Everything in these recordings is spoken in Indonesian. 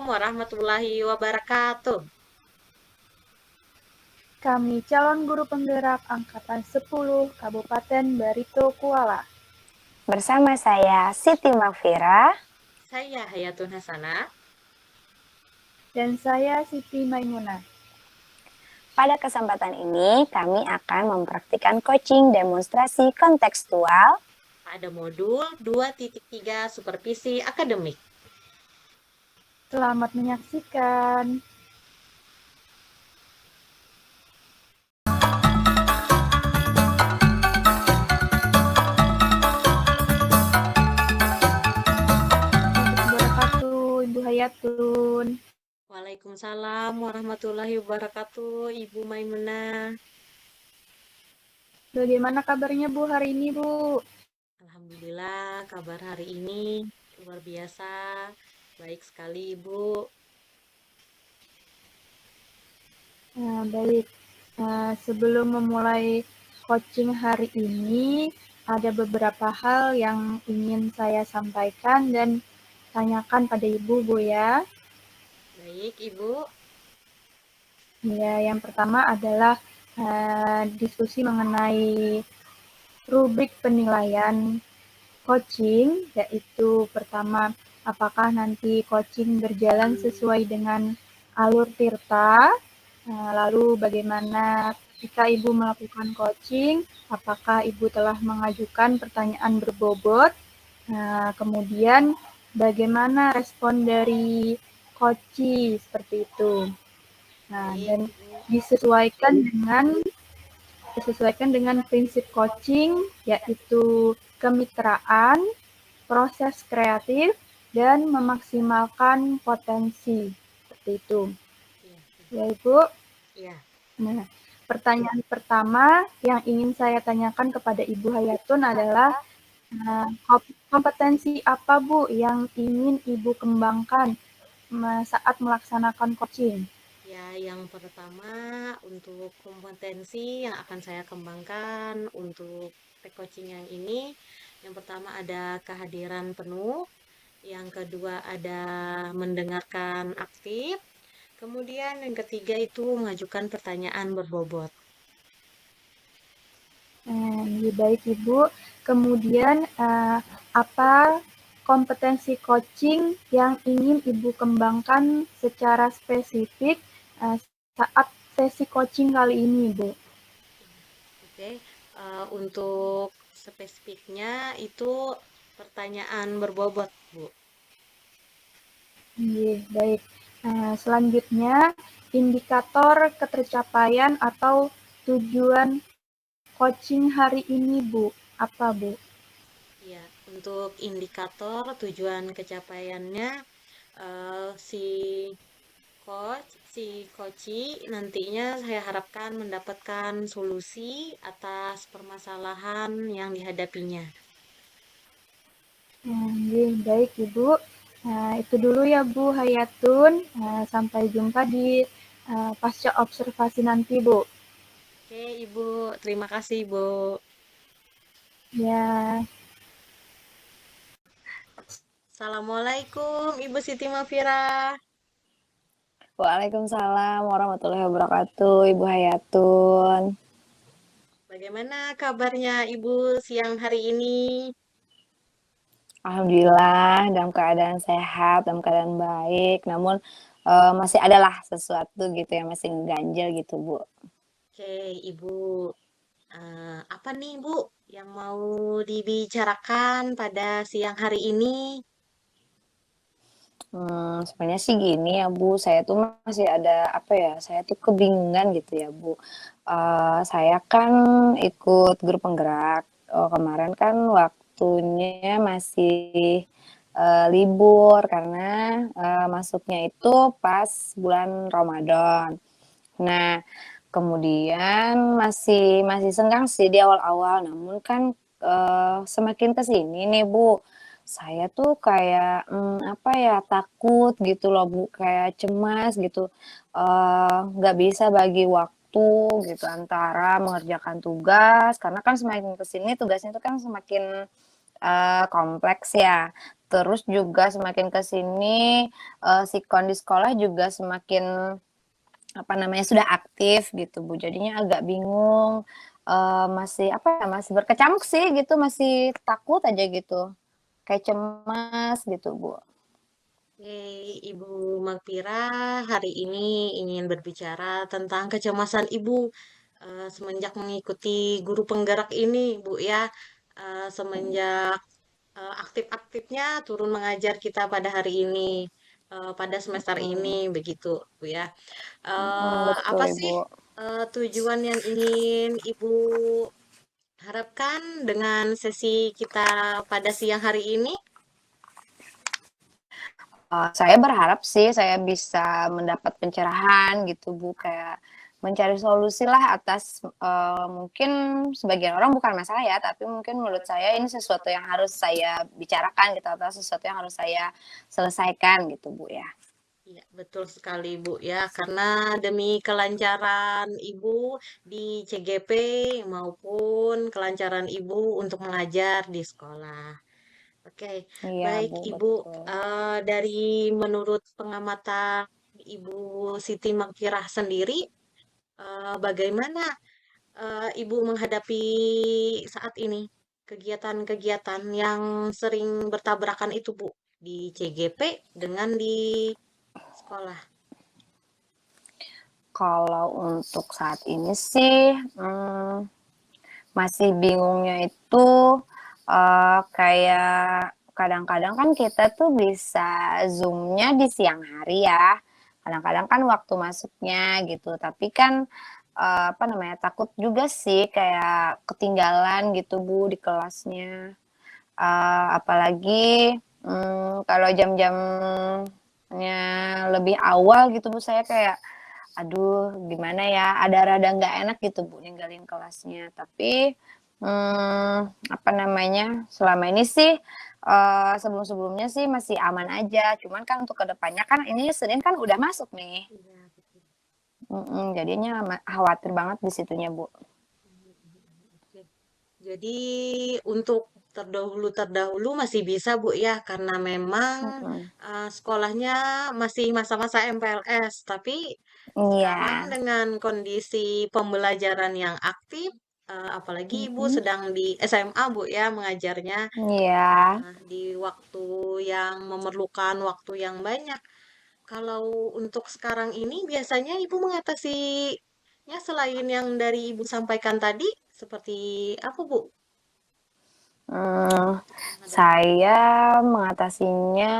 warahmatullahi wabarakatuh. Kami calon guru penggerak Angkatan 10 Kabupaten Barito Kuala. Bersama saya Siti Mafira. Saya Hayatun Hasanah. Dan saya Siti Maimunah. Pada kesempatan ini kami akan mempraktikkan coaching demonstrasi kontekstual Pada modul 2.3 supervisi akademik. Selamat menyaksikan. Wabarakatuh, Ibu Hayatun. Waalaikumsalam warahmatullahi wabarakatuh, Ibu Maimunah. Bagaimana kabarnya Bu hari ini, Bu? Alhamdulillah, kabar hari ini luar biasa. Baik sekali, Ibu. Baik. Sebelum memulai coaching hari ini, ada beberapa hal yang ingin saya sampaikan dan tanyakan pada Ibu, Bu ya. Baik, Ibu. Ya, yang pertama adalah diskusi mengenai rubrik penilaian coaching, yaitu pertama, apakah nanti coaching berjalan sesuai dengan alur Tirta, lalu bagaimana jika Ibu melakukan coaching, apakah Ibu telah mengajukan pertanyaan berbobot, kemudian bagaimana respon dari coachee, seperti itu. Dan disesuaikan dengan prinsip coaching, yaitu kemitraan, proses kreatif, dan memaksimalkan potensi. Seperti itu. Ya, Ibu. Ya. Nah, pertanyaan pertama yang ingin saya tanyakan kepada Ibu Hayatun adalah kompetensi apa, Bu, yang ingin Ibu kembangkan saat melaksanakan coaching? Ya, yang pertama untuk kompetensi yang akan saya kembangkan untuk coaching yang ini, yang pertama ada kehadiran penuh, yang kedua ada mendengarkan aktif, kemudian yang ketiga itu mengajukan pertanyaan berbobot. Baik, Ibu. Kemudian apa kompetensi coaching yang ingin Ibu kembangkan secara spesifik saat sesi coaching kali ini, Bu? Oke, untuk spesifiknya itu pertanyaan berbobot, Bu. Baik. Selanjutnya, indikator ketercapaian atau tujuan coaching hari ini, Bu. Apa, Bu? Ya, untuk indikator tujuan kecapaiannya si coachee nantinya saya harapkan mendapatkan solusi atas permasalahan yang dihadapinya. Baik, Ibu. Itu dulu ya, Bu Hayatun. Sampai jumpa di pasca observasi nanti, Bu. Oke, Ibu. Terima kasih, Bu. Ya. Assalamualaikum, Ibu Siti Mafira. Waalaikumsalam warahmatullahi wabarakatuh, Ibu Hayatun. Bagaimana kabarnya Ibu siang hari ini? Alhamdulillah dalam keadaan sehat, dalam keadaan baik, namun masih adalah sesuatu gitu yang masih ngeganjel gitu, Bu. Oke, Ibu. Apa nih, Bu, yang mau dibicarakan pada siang hari ini? Sebenarnya sih gini ya Bu, saya tuh masih ada apa ya, saya tuh kebingungan gitu ya Bu. Saya kan ikut grup penggerak. Kemarin kan waktunya masih libur karena masuknya itu pas bulan Ramadan. Nah, kemudian masih masih senggang sih di awal-awal, namun kan semakin ke sini nih Bu, saya tuh kayak apa ya, takut gitu loh Bu, kayak cemas gitu, nggak bisa bagi waktu gitu antara mengerjakan tugas, karena kan semakin ke sini tugasnya itu kan semakin kompleks ya. Terus juga semakin ke sini sikon di sekolah juga semakin apa namanya sudah aktif gitu Bu. Jadinya agak bingung, masih apa ya, masih berkecamuk sih gitu, masih takut aja gitu, kayak cemas gitu Bu. Oke, Ibu Magpira hari ini ingin berbicara tentang kecemasan Ibu semenjak mengikuti guru penggerak ini, Bu ya. Semenjak aktif-aktifnya turun mengajar kita pada hari ini, pada semester ini, Hmm, begitu, Bu ya. betul Apa sih Ibu. tujuan yang ingin Ibu harapkan dengan sesi kita pada siang hari ini? Saya berharap sih saya bisa mendapat pencerahan gitu Bu, kayak mencari solusi lah atas mungkin sebagian orang bukan masalah ya, tapi mungkin menurut saya ini sesuatu yang harus saya bicarakan gitu atau sesuatu yang harus saya selesaikan gitu Bu ya. Iya, betul sekali, Bu, ya. Karena demi kelancaran Ibu di CGP maupun kelancaran Ibu untuk mengajar di sekolah. Oke, Iya baik, Bu, Ibu. betul. Dari menurut pengamatan Ibu Siti Makfirah sendiri, bagaimana Ibu menghadapi saat ini kegiatan-kegiatan yang sering bertabrakan itu, Bu, di CGP dengan di sekolah? Kalau untuk saat ini sih masih bingungnya itu kayak kadang-kadang kan kita tuh bisa zoomnya di siang hari ya. Kadang-kadang kan waktu masuknya gitu. Tapi kan apa namanya takut juga sih kayak ketinggalan gitu Bu di kelasnya. Apalagi kalau jam-jamnya lebih awal gitu Bu saya kayak aduh gimana ya ada rada nggak enak gitu Bu ninggalin kelasnya tapi apa namanya selama ini sih sebelum-sebelumnya sih masih aman aja cuman kan untuk kedepannya kan ini Senin kan udah masuk nih. Iya, betul. Jadinya khawatir banget di situnya Bu. Oke. Jadi untuk terdahulu masih bisa Bu ya karena memang Mm-mm. sekolahnya masih masa-masa MPLS. Tapi Iya. sekarang dengan kondisi pembelajaran yang aktif, apalagi Ibu Mm-mm. sedang di SMA Bu ya mengajarnya Iya. di waktu yang memerlukan waktu yang banyak. Kalau untuk sekarang ini biasanya Ibu mengatasinya selain yang dari Ibu sampaikan tadi, seperti apa Bu? Hmm, Menghadapi. saya mengatasinya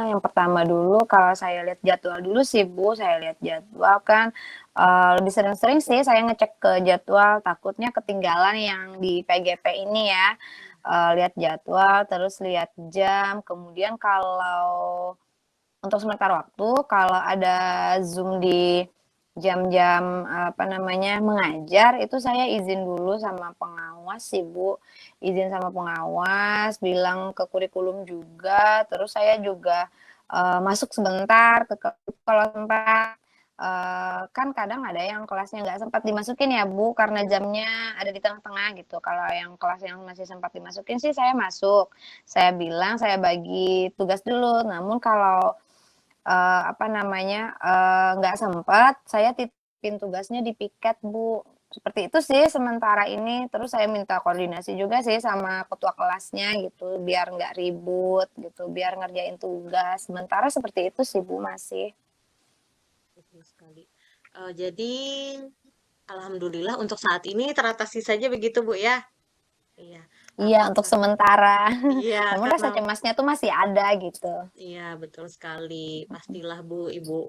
yang pertama dulu kalau saya lihat jadwal dulu sih Bu, saya lihat jadwal kan lebih sering-sering sih saya ngecek ke jadwal takutnya ketinggalan yang di PGP ini ya. Lihat jadwal terus lihat jam, kemudian kalau untuk sementara waktu kalau ada Zoom di jam-jam apa namanya mengajar itu saya izin dulu sama pengawas sih Bu, izin sama pengawas, bilang ke kurikulum juga, terus saya juga masuk sebentar ke kalau sempat. Kan kadang ada yang kelasnya nggak sempat dimasukin ya Bu karena jamnya ada di tengah-tengah gitu. Kalau yang kelas yang masih sempat dimasukin sih saya masuk. Saya bilang saya bagi tugas dulu. Namun kalau apa namanya, nggak sempat, saya titipin tugasnya di piket, Bu. Seperti itu sih sementara ini. Terus saya minta koordinasi juga sih sama ketua kelasnya gitu, biar nggak ribut gitu, biar ngerjain tugas. Sementara seperti itu sih, Bu, masih. Betul sekali. Jadi, alhamdulillah untuk saat ini teratasi saja begitu Bu ya. Iya. Iya, untuk Apakah? sementara. Iya, Namun karena rasa cemasnya tuh masih ada gitu. iya betul sekali. Pastilah Bu, Ibu.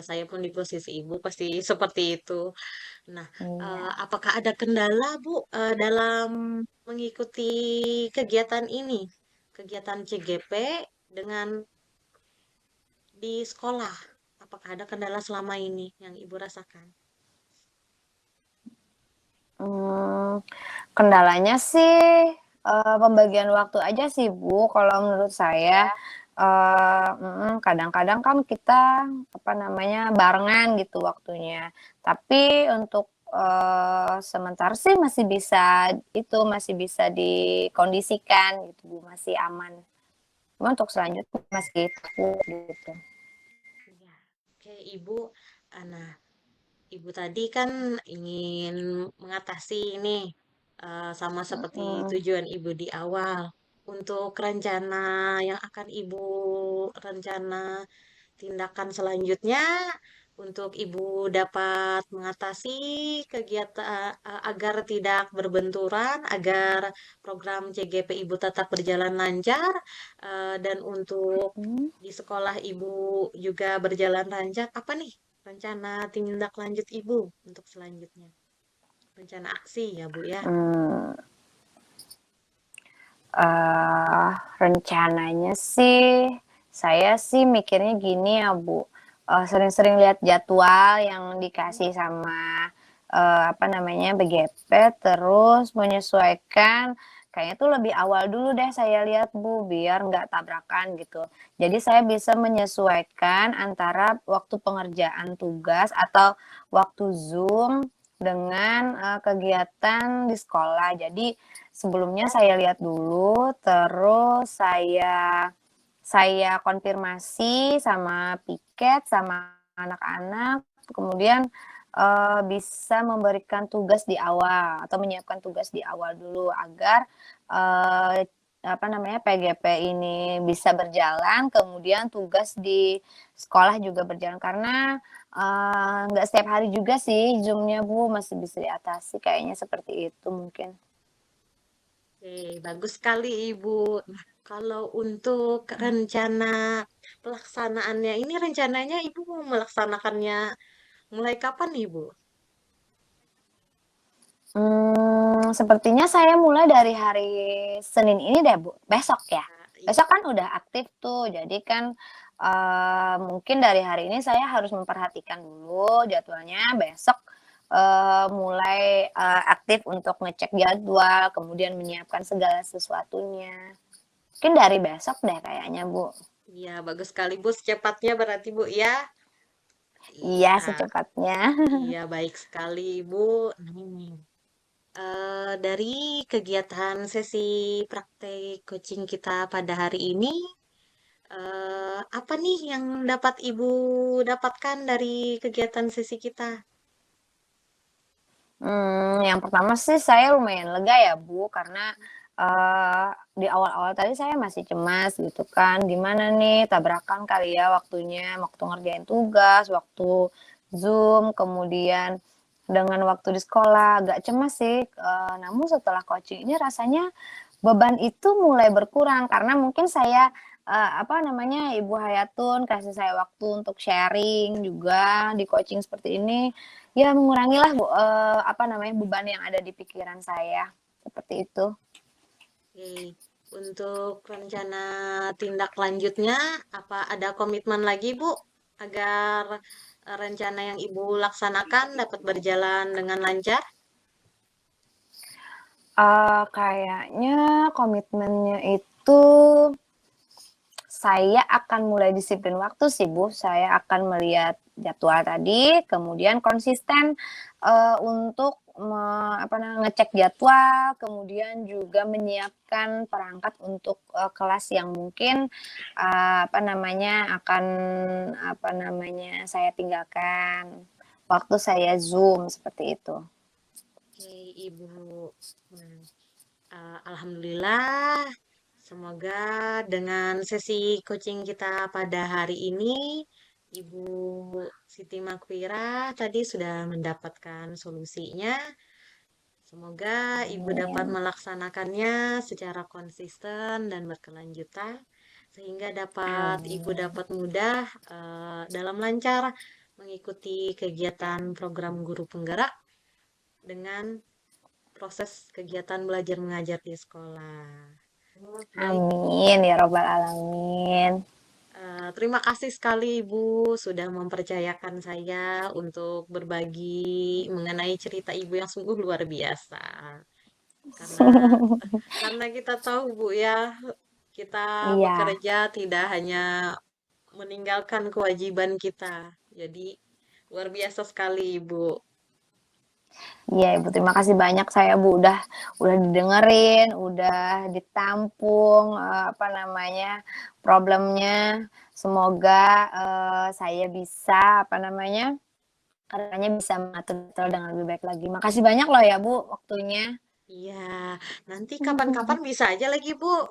Saya pun di posisi Ibu pasti seperti itu. Nah, Iya. apakah ada kendala Bu dalam mengikuti kegiatan ini, kegiatan CGP dengan di sekolah? Apakah ada kendala selama ini yang Ibu rasakan? Hmm, kendalanya sih pembagian waktu aja sih Bu. Kalau menurut saya kadang-kadang kan kita apa namanya barengan gitu waktunya. Tapi untuk sementara sih masih bisa itu masih bisa dikondisikan gitu Bu, masih aman. Cuma untuk selanjutnya masih takut gitu. Ya. Oke, Ibu. Nah, Ibu tadi kan ingin mengatasi ini sama seperti Mm. tujuan Ibu di awal. Untuk rencana yang akan Ibu rencana tindakan selanjutnya untuk Ibu dapat mengatasi kegiatan agar tidak berbenturan, agar program CGP Ibu tetap berjalan lancar, dan untuk Mm. di sekolah Ibu juga berjalan lancar. Apa nih rencana tindak lanjut Ibu untuk selanjutnya? Rencana aksi ya, Bu ya. Hmm. Rencananya sih, saya sih mikirnya gini ya Bu, sering-sering lihat jadwal yang dikasih sama apa namanya BGP, terus menyesuaikan. Kayaknya tuh lebih awal dulu deh saya lihat Bu, biar nggak tabrakan gitu. Jadi saya bisa menyesuaikan antara waktu pengerjaan tugas atau waktu Zoom dengan kegiatan di sekolah. Jadi sebelumnya saya lihat dulu, terus saya konfirmasi sama piket, sama anak-anak, kemudian bisa memberikan tugas di awal atau menyiapkan tugas di awal dulu agar apa namanya PGP ini bisa berjalan, kemudian tugas di sekolah juga berjalan karena nggak setiap hari juga sih Zoom-nya Bu, masih bisa diatasi kayaknya seperti itu mungkin. Oke, bagus sekali Ibu. Nah, kalau untuk rencana pelaksanaannya ini rencananya Ibu mau melaksanakannya mulai kapan nih, Bu? Sepertinya saya mulai dari hari Senin ini deh, Bu. Besok ya. Nah, Besok kan udah aktif tuh. Jadi kan mungkin dari hari ini saya harus memperhatikan dulu jadwalnya. Besok mulai aktif untuk ngecek jadwal, kemudian menyiapkan segala sesuatunya. Mungkin dari besok deh kayaknya, Bu. iya, bagus sekali Bu. Secepatnya berarti Bu ya. Iya, Iya, secepatnya. iya baik sekali Bu. Dari kegiatan sesi praktek coaching kita pada hari ini, apa nih yang dapat Ibu dapatkan dari kegiatan sesi kita? Yang pertama sih saya lumayan lega ya Bu, karena di awal-awal tadi saya masih cemas gitu kan, gimana nih tabrakan kali ya waktunya, waktu ngerjain tugas, waktu Zoom, kemudian dengan waktu di sekolah, agak cemas sih. Namun setelah coaching ini rasanya beban itu mulai berkurang karena mungkin saya apa namanya Ibu Hayatun kasih saya waktu untuk sharing juga di coaching seperti ini. Ya mengurangilah apa namanya beban yang ada di pikiran saya, seperti itu. Oke, untuk rencana tindak lanjutnya, apa ada komitmen lagi, Bu, agar rencana yang Ibu laksanakan dapat berjalan dengan lancar? Kayaknya komitmennya itu saya akan mulai disiplin waktu sih Bu, saya akan melihat jadwal tadi, kemudian konsisten untuk apa namanya, ngecek jadwal, kemudian juga menyiapkan perangkat untuk kelas yang mungkin apa namanya akan apa namanya saya tinggalkan waktu saya Zoom seperti itu. Oke, Ibu. Nah, Alhamdulillah, semoga dengan sesi coaching kita pada hari ini, Ibu Siti Makwira tadi sudah mendapatkan solusinya. Semoga Ibu dapat Amin. melaksanakannya secara konsisten dan berkelanjutan, sehingga Ibu Amin. dapat mudah dalam lancar mengikuti kegiatan program guru penggerak dengan proses kegiatan belajar mengajar di sekolah. Baik, Amin ya robbal alamin. terima kasih sekali Ibu sudah mempercayakan saya untuk berbagi mengenai cerita Ibu yang sungguh luar biasa. Karena karena kita tahu Bu ya, kita Iya, bekerja tidak hanya meninggalkan kewajiban kita. Jadi luar biasa sekali Ibu. Iya Ibu, terima kasih banyak saya Bu udah didengerin, udah ditampung apa namanya problemnya. Semoga saya bisa apa namanya kedepannya bisa mengatur jadwal dengan lebih baik lagi. Makasih banyak loh ya Bu waktunya. Iya, nanti kapan-kapan bisa aja lagi, Bu.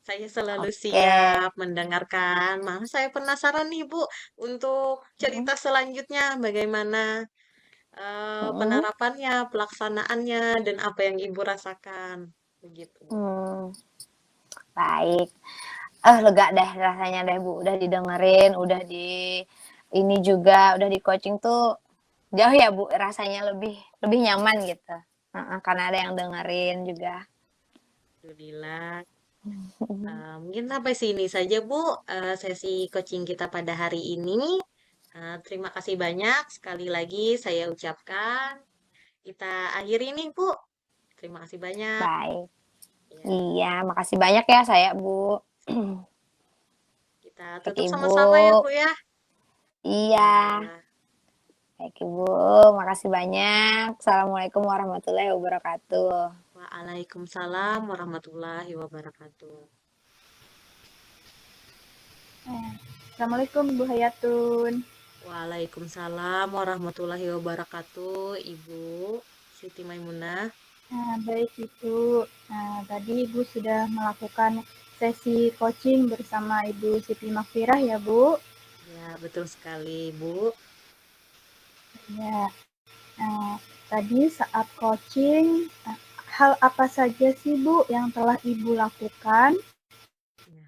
Saya selalu Oke. siap mendengarkan. Malah saya penasaran nih, Bu, untuk Mm, cerita selanjutnya bagaimana mm, penerapannya, pelaksanaannya, dan apa yang Ibu rasakan. Begitu, Bu. mm. Baik. Lega deh rasanya deh Bu, udah didengerin, udah di ini juga, udah di coaching tuh jauh ya Bu, rasanya lebih lebih nyaman gitu. Karena ada yang dengerin juga. Alhamdulillah. Mungkin sampai sini saja, Bu, sesi coaching kita pada hari ini. Terima kasih banyak sekali lagi saya ucapkan. Kita akhiri nih, Bu. Terima kasih banyak. Baik. Ya, Iya, makasih banyak ya saya Bu. kita Baik tutup Ibu. sama-sama ya, Bu ya. Iya. Ya, Baik Ibu, makasih banyak. Assalamualaikum warahmatullahi wabarakatuh. Waalaikumsalam warahmatullahi wabarakatuh. Assalamualaikum Ibu Hayatun. Waalaikumsalam warahmatullahi wabarakatuh, Ibu Siti Maimunah. Baik Ibu, tadi Ibu sudah melakukan sesi coaching bersama Ibu Siti Makfirah ya Bu? Ya, betul sekali, Bu. Ya, nah, tadi saat coaching, hal apa saja sih Bu yang telah Ibu lakukan? Ya,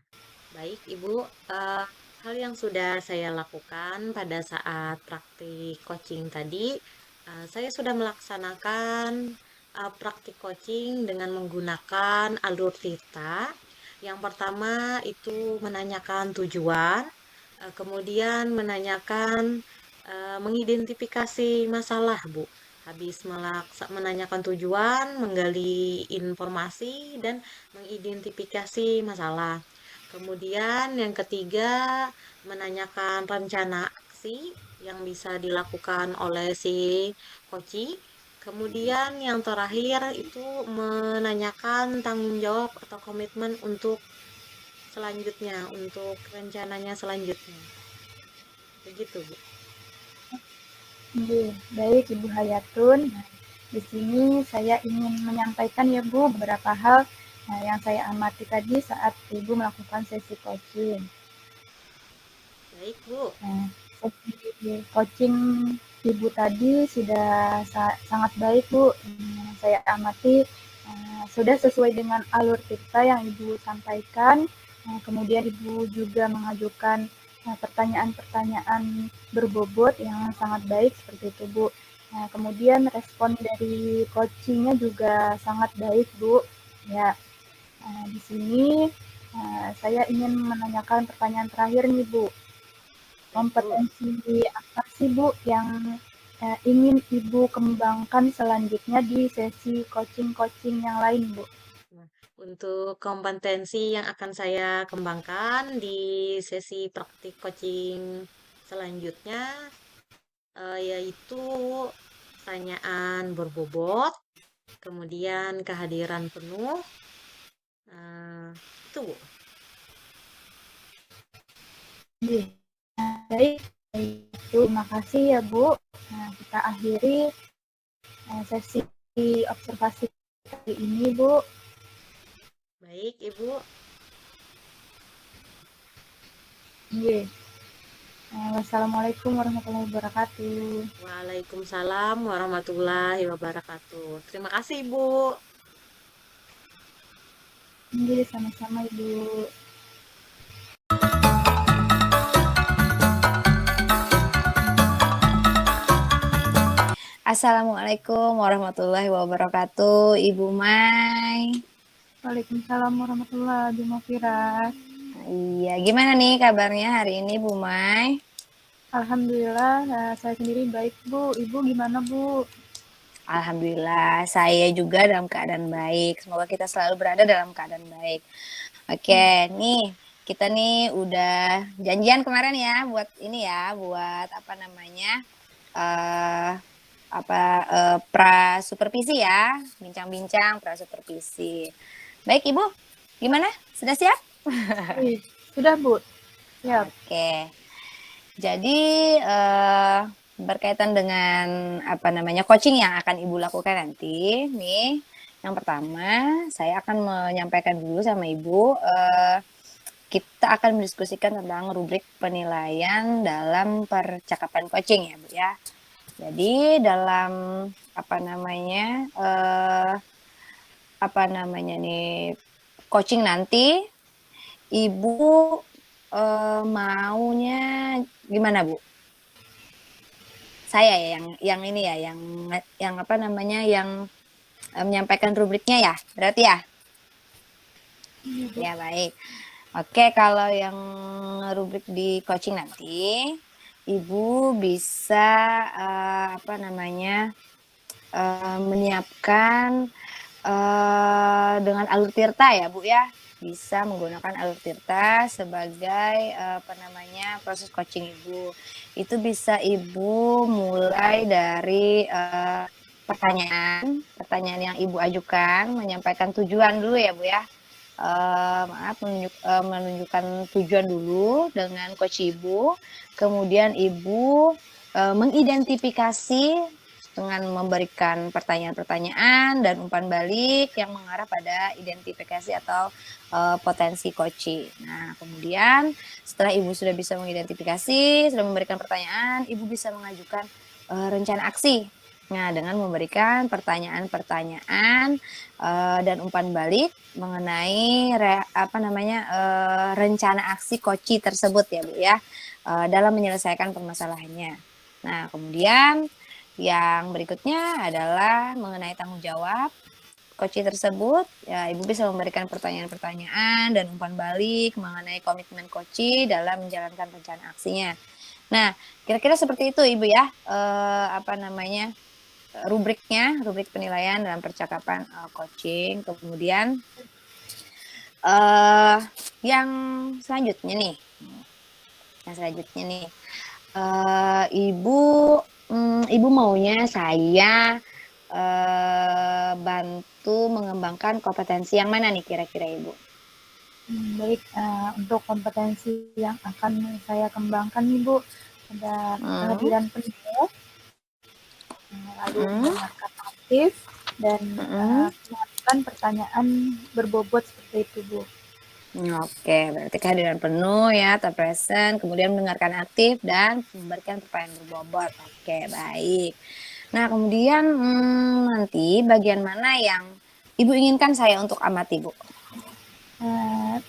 baik, Ibu. Eh, Hal yang sudah saya lakukan pada saat praktik coaching tadi, saya sudah melaksanakan praktik coaching dengan menggunakan alur cerita. Yang pertama itu menanyakan tujuan, kemudian menanyakan, mengidentifikasi masalah, Bu. Habis menanyakan tujuan, menggali informasi, dan mengidentifikasi masalah. Kemudian yang ketiga, menanyakan rencana aksi yang bisa dilakukan oleh si koci. Kemudian yang terakhir itu menanyakan tanggung jawab atau komitmen untuk selanjutnya, untuk rencananya selanjutnya. Begitu, Bu. Baik Ibu Hayatun. Nah, di sini saya ingin menyampaikan ya Bu beberapa hal yang saya amati tadi saat Ibu melakukan sesi coaching. Baik, Bu. Nah, sesi coaching Ibu tadi sudah sangat baik Bu. Saya amati sudah sesuai dengan alur cerita yang Ibu sampaikan. Kemudian Ibu juga mengajukan pertanyaan-pertanyaan berbobot yang sangat baik seperti itu Bu. Nah, kemudian respon dari coachingnya juga sangat baik Bu. Ya, di sini saya ingin menanyakan pertanyaan terakhir nih Bu. Baik, Bu. Kompetensi apa sih Bu yang ingin Ibu kembangkan selanjutnya di sesi coaching-coaching yang lain Bu? Nah, untuk kompetensi yang akan saya kembangkan di sesi praktik coaching selanjutnya, yaitu pertanyaan berbobot, kemudian kehadiran penuh. Itu, Bu. Baik, terima kasih ya Bu. Nah, kita akhiri sesi observasi kali ini Bu. Baik, Ibu. Wassalamualaikum warahmatullahi wabarakatuh. Waalaikumsalam warahmatullahi wabarakatuh. Terima kasih, Bu. Sama-sama Ibu. Assalamualaikum warahmatullahi wabarakatuh, Ibu Mai. Waalaikumsalam warahmatullahi wabarakatuh. Iya, gimana nih kabarnya hari ini Bu Mai? Alhamdulillah, saya sendiri baik Bu. Ibu gimana Bu? Alhamdulillah, saya juga dalam keadaan baik. Semoga kita selalu berada dalam keadaan baik. Oke, nih kita nih udah janjian kemarin ya buat ini ya, buat apa namanya? pra-supervisi ya, bincang-bincang pra-supervisi. Baik Ibu, gimana? Sudah siap? Sudah Bu, siap. Oke. Jadi berkaitan dengan coaching yang akan Ibu lakukan nanti, nih. Yang pertama, saya akan menyampaikan dulu sama Ibu. Kita akan mendiskusikan tentang rubrik penilaian dalam percakapan coaching ya Bu ya. Jadi dalam coaching nanti Ibu maunya gimana Bu? Saya ya yang ini ya, yang menyampaikan rubriknya ya, berarti ya? Ya baik. Oke, kalau yang rubrik di coaching nanti, Ibu bisa menyiapkan dengan alur tirta ya Bu ya, bisa menggunakan alur tirta sebagai proses coaching Ibu. Itu bisa Ibu mulai dari pertanyaan yang Ibu ajukan, menyampaikan tujuan dulu ya Bu ya. Menunjukkan tujuan dulu dengan coach Ibu, kemudian Ibu mengidentifikasi dengan memberikan pertanyaan-pertanyaan dan umpan balik yang mengarah pada identifikasi atau potensi coaching. Nah, kemudian setelah Ibu sudah bisa mengidentifikasi, sudah memberikan pertanyaan, Ibu bisa mengajukan rencana aksi. Nah, dengan memberikan pertanyaan-pertanyaan dan umpan balik mengenai rencana aksi coaching tersebut ya Bu ya, dalam menyelesaikan permasalahannya. Nah, kemudian yang berikutnya adalah mengenai tanggung jawab coaching tersebut. Ya, Ibu bisa memberikan pertanyaan-pertanyaan dan umpan balik mengenai komitmen coaching dalam menjalankan rencana aksinya. Nah, kira-kira seperti itu Ibu ya, rubrik penilaian dalam percakapan coaching. Kemudian yang selanjutnya nih, Ibu maunya saya bantu mengembangkan kompetensi yang mana nih kira-kira Ibu? Baik, untuk kompetensi yang akan saya kembangkan nih Bu, ada kehadiran penuh, lalu mendengarkan aktif, dan melakukan pertanyaan berbobot seperti itu Bu. Oke, berarti kehadiran penuh ya, present, kemudian mendengarkan aktif dan memberikan pertanyaan berbobot. Oke, baik. Nah, kemudian nanti bagian mana yang Ibu inginkan saya untuk amati, Bu?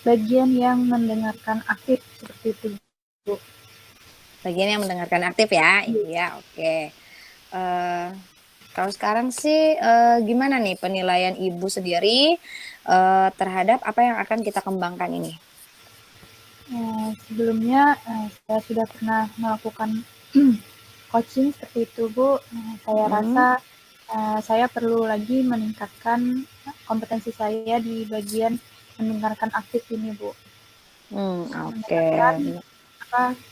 Bagian yang mendengarkan aktif seperti itu, Bu. Bagian yang mendengarkan aktif ya, Ibu ya. Oke. Kalau sekarang sih gimana nih penilaian Ibu sendiri terhadap apa yang akan kita kembangkan ini? Sebelumnya saya sudah pernah melakukan coaching seperti itu Bu. Saya rasa saya perlu lagi meningkatkan kompetensi saya di bagian mendengarkan aktif ini Bu. Oke.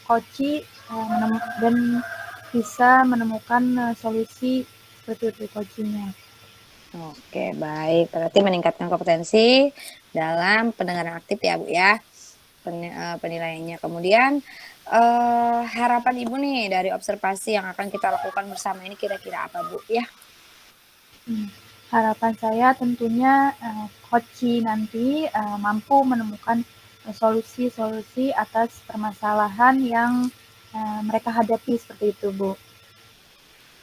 Coaching dan bisa menemukan solusi seperti itu coachingnya. Oke, baik. Berarti meningkatkan kompetensi dalam pendengaran aktif ya, Bu ya. Penilaiannya. Kemudian harapan Ibu nih dari observasi yang akan kita lakukan bersama ini kira-kira apa, Bu? Ya. Harapan saya tentunya coaching nanti mampu menemukan solusi-solusi atas permasalahan yang mereka hadapi seperti itu, Bu.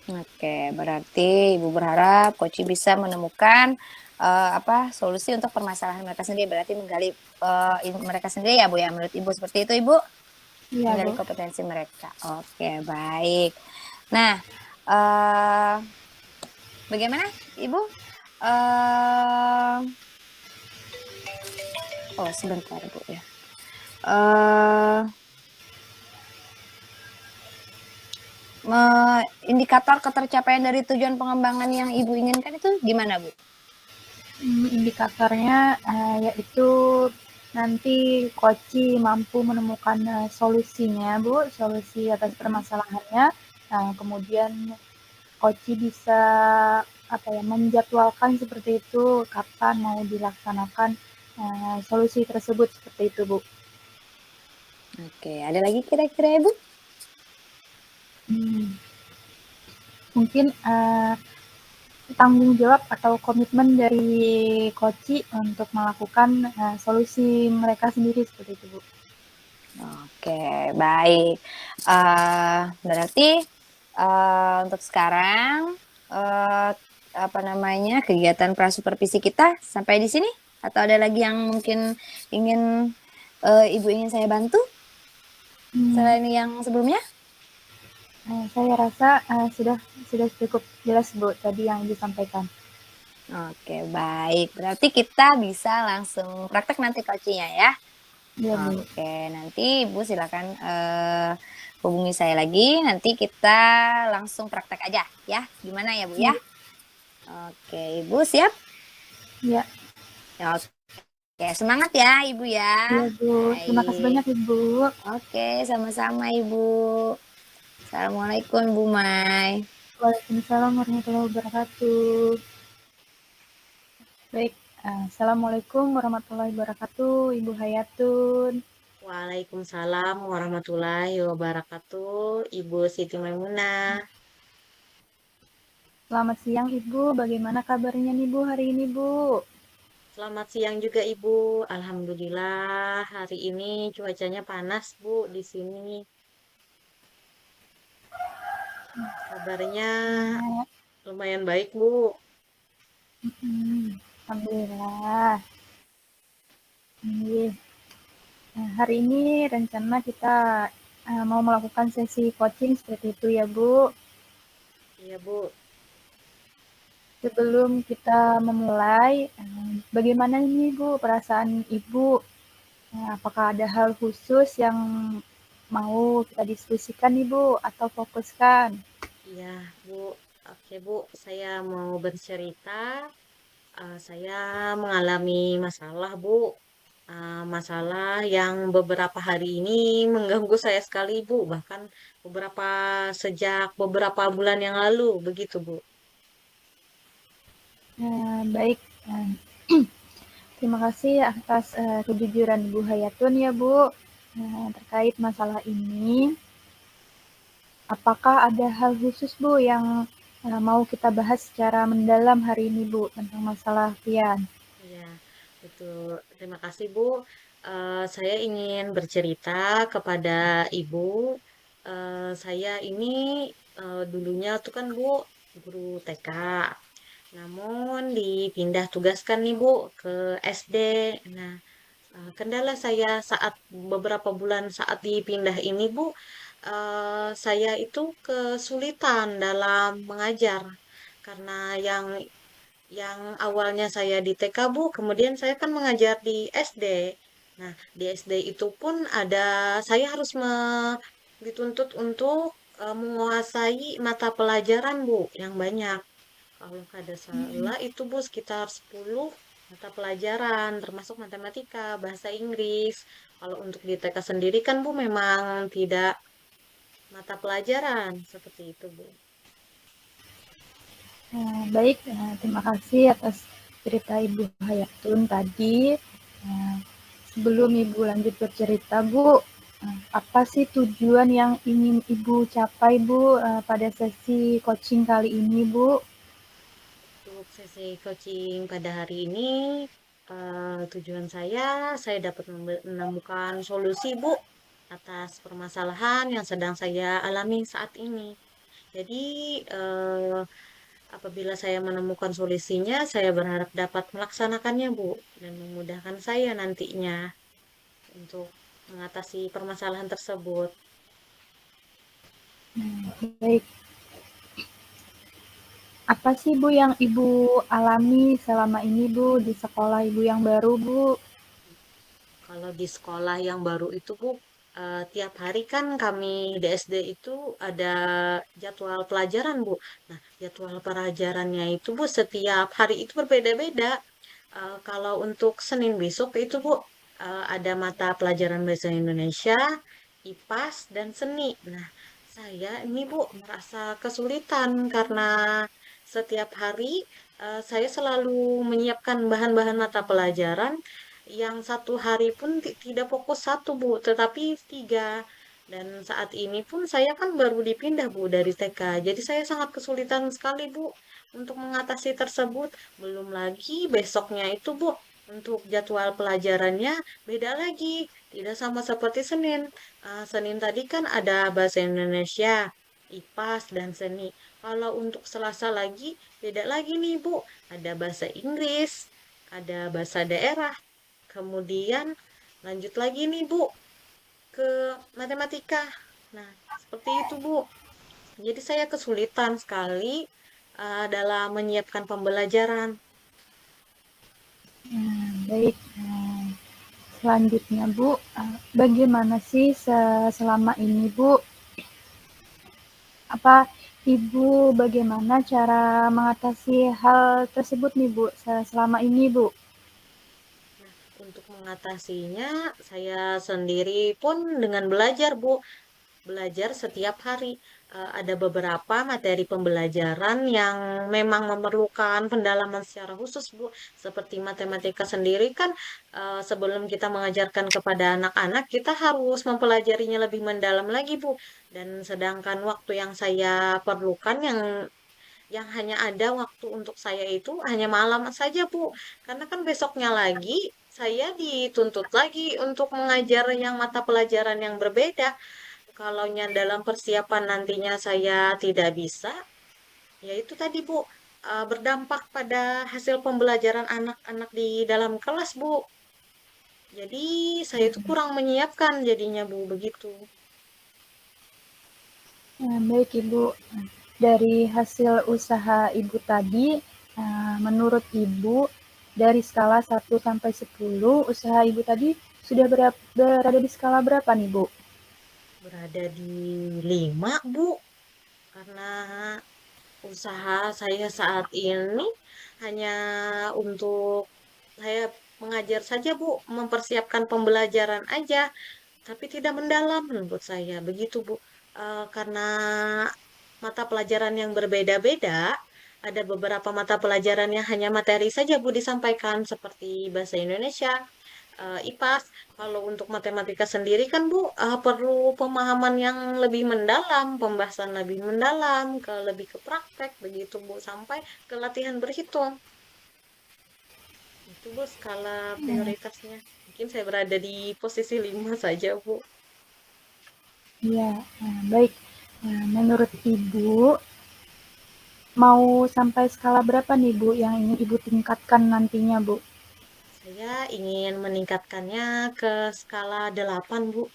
Oke, berarti Ibu berharap coaching bisa menemukan solusi untuk permasalahan mereka sendiri. Berarti menggali mereka sendiri ya, Bu ya. Menurut Ibu seperti itu, Ibu? Iya, menggali kompetensi mereka. Oke, baik. Nah, bagaimana, Ibu? Sebentar, Bu ya. Indikator ketercapaian dari tujuan pengembangan yang Ibu inginkan itu gimana, Bu? Indikatornya yaitu nanti coaching mampu menemukan solusinya, Bu, solusi atas permasalahannya. Kemudian Koci bisa menjadwalkan seperti itu kapan mau dilaksanakan solusi tersebut seperti itu, Bu. Oke, ada lagi kira-kira Ibu? Mungkin tanggung jawab atau komitmen dari Koci untuk melakukan solusi mereka sendiri seperti itu, Bu. Oke, baik. Berarti untuk sekarang kegiatan prasupervisi kita sampai di sini? Atau ada lagi yang mungkin ingin Ibu ingin saya bantu selain yang sebelumnya? Saya rasa sudah cukup jelas, Bu, tadi yang disampaikan. Oke, baik. Berarti kita bisa langsung praktek nanti coachingnya ya. Ya, Bu. Oke, nanti Ibu silakan hubungi saya lagi. Nanti kita langsung praktek aja ya. Gimana ya Bu ya? Oke, Ibu siap? Ya. Oke, semangat ya Ibu ya. Iya, Bu. Terima kasih banyak, Ibu. Oke, sama-sama Ibu. Assalamualaikum Bu Mai. Waalaikumsalam warahmatullahi wabarakatuh. Baik, Assalamualaikum warahmatullahi wabarakatuh, Ibu Hayatun. Waalaikumsalam warahmatullahi wabarakatuh, Ibu Siti Maimunah. Selamat siang, Ibu. Bagaimana kabarnya nih, Bu, hari ini, Bu? Selamat siang juga Ibu. Alhamdulillah hari ini cuacanya panas Bu di sini. Kabarnya lumayan baik Bu. Alhamdulillah. Nah, hari ini rencana kita mau melakukan sesi coaching seperti itu ya, Bu. Iya Bu. Sebelum kita memulai, bagaimana ini Bu perasaan Ibu? Apakah ada hal khusus yang mau kita diskusikan nih Bu atau fokuskan? Iya Bu. Oke Bu, saya mau bercerita. Saya mengalami masalah Bu. Masalah yang beberapa hari ini mengganggu saya sekali Bu. Bahkan sejak beberapa bulan yang lalu begitu Bu. Baik, terima kasih atas kejujuran Bu Hayatun ya Bu terkait masalah ini. Apakah ada hal khusus Bu yang mau kita bahas secara mendalam hari ini Bu tentang masalah pian? Ya, betul. Terima kasih Bu. Saya ingin bercerita kepada Ibu. Saya ini dulunya tuh kan Bu guru TK. Namun dipindah tugaskan nih Bu ke SD. Nah, kendala saya saat beberapa bulan saat dipindah ini Bu, saya itu kesulitan dalam mengajar karena yang awalnya saya di TK Bu, kemudian saya kan mengajar di SD. Nah, di SD itu pun saya harus dituntut untuk menguasai mata pelajaran Bu yang banyak. Kalau nggak ada salah itu Bu sekitar 10 mata pelajaran, termasuk matematika, bahasa Inggris. Kalau untuk di TK sendiri kan Bu memang tidak mata pelajaran seperti itu Bu. Baik, terima kasih atas cerita Ibu Hayatun tadi. Sebelum Ibu lanjut bercerita, Bu, apa sih tujuan yang ingin Ibu capai, Bu, pada sesi coaching kali ini, Bu? Untuk sesi coaching pada hari ini, tujuan saya dapat menemukan solusi Bu atas permasalahan yang sedang saya alami saat ini. Jadi, apabila saya menemukan solusinya, saya berharap dapat melaksanakannya, Bu, dan memudahkan saya nantinya untuk mengatasi permasalahan tersebut. Baik, apa sih Bu yang Ibu alami selama ini Bu di sekolah Ibu yang baru Bu? Kalau di sekolah yang baru itu, Bu, tiap hari kan kami di SD itu ada jadwal pelajaran, Bu. Nah, jadwal pelajarannya itu, Bu, setiap hari itu berbeda-beda. Kalau untuk Senin besok itu, Bu, ada mata pelajaran bahasa Indonesia, IPAS, dan seni. Nah, Saya ini Bu merasa kesulitan karena setiap hari saya selalu menyiapkan bahan-bahan mata pelajaran yang satu hari pun tidak fokus satu Bu, tetapi tiga. Dan saat ini pun saya kan baru dipindah Bu dari TK, jadi saya sangat kesulitan sekali Bu untuk mengatasi tersebut. Belum lagi besoknya itu Bu, untuk jadwal pelajarannya beda lagi, tidak sama seperti Senin. Senin tadi kan ada bahasa Indonesia, IPAS, dan seni. Kalau untuk Selasa lagi, beda lagi nih Bu. Ada bahasa Inggris, ada bahasa daerah. Kemudian lanjut lagi nih Bu ke matematika. Nah, seperti itu Bu. Jadi saya kesulitan sekali dalam menyiapkan pembelajaran. Baik. Selanjutnya Bu, bagaimana sih selama ini Bu, apa Ibu bagaimana cara mengatasi hal tersebut nih Bu selama ini Bu? Nah, untuk mengatasinya, saya sendiri pun dengan belajar Bu. Belajar setiap hari. Ada beberapa materi pembelajaran yang memang memerlukan pendalaman secara khusus, Bu. Seperti matematika sendiri kan, sebelum kita mengajarkan kepada anak-anak, kita harus mempelajarinya lebih mendalam lagi, Bu. Dan sedangkan waktu yang saya perlukan, yang hanya ada waktu untuk saya itu hanya malam saja, Bu. Karena kan besoknya lagi, saya dituntut lagi untuk mengajar yang mata pelajaran yang berbeda. Kalaunya dalam persiapan nantinya saya tidak bisa, ya itu tadi Bu, berdampak pada hasil pembelajaran anak-anak di dalam kelas Bu. Jadi saya itu kurang menyiapkan jadinya Bu, begitu. Baik Ibu, dari hasil usaha Ibu tadi, menurut Ibu dari skala 1 sampai 10, usaha Ibu tadi sudah berada di skala berapa nih Bu? Berada di 5 Bu, karena usaha saya saat ini hanya untuk saya mengajar saja Bu, mempersiapkan pembelajaran aja, tapi tidak mendalam menurut saya. Begitu Bu. Karena mata pelajaran yang berbeda-beda, ada beberapa mata pelajaran yang hanya materi saja Bu disampaikan seperti bahasa Indonesia, IPAS. Kalau untuk matematika sendiri kan Bu, perlu pemahaman yang lebih mendalam, pembahasan lebih mendalam, lebih ke praktek begitu Bu, sampai ke latihan berhitung. Itu Bu skala prioritasnya. Mungkin saya berada di posisi 5 saja Bu. Ya, baik. Menurut Ibu, mau sampai skala berapa nih Bu yang ingin Ibu tingkatkan nantinya Bu? Saya ingin meningkatkannya ke skala 8 Bu.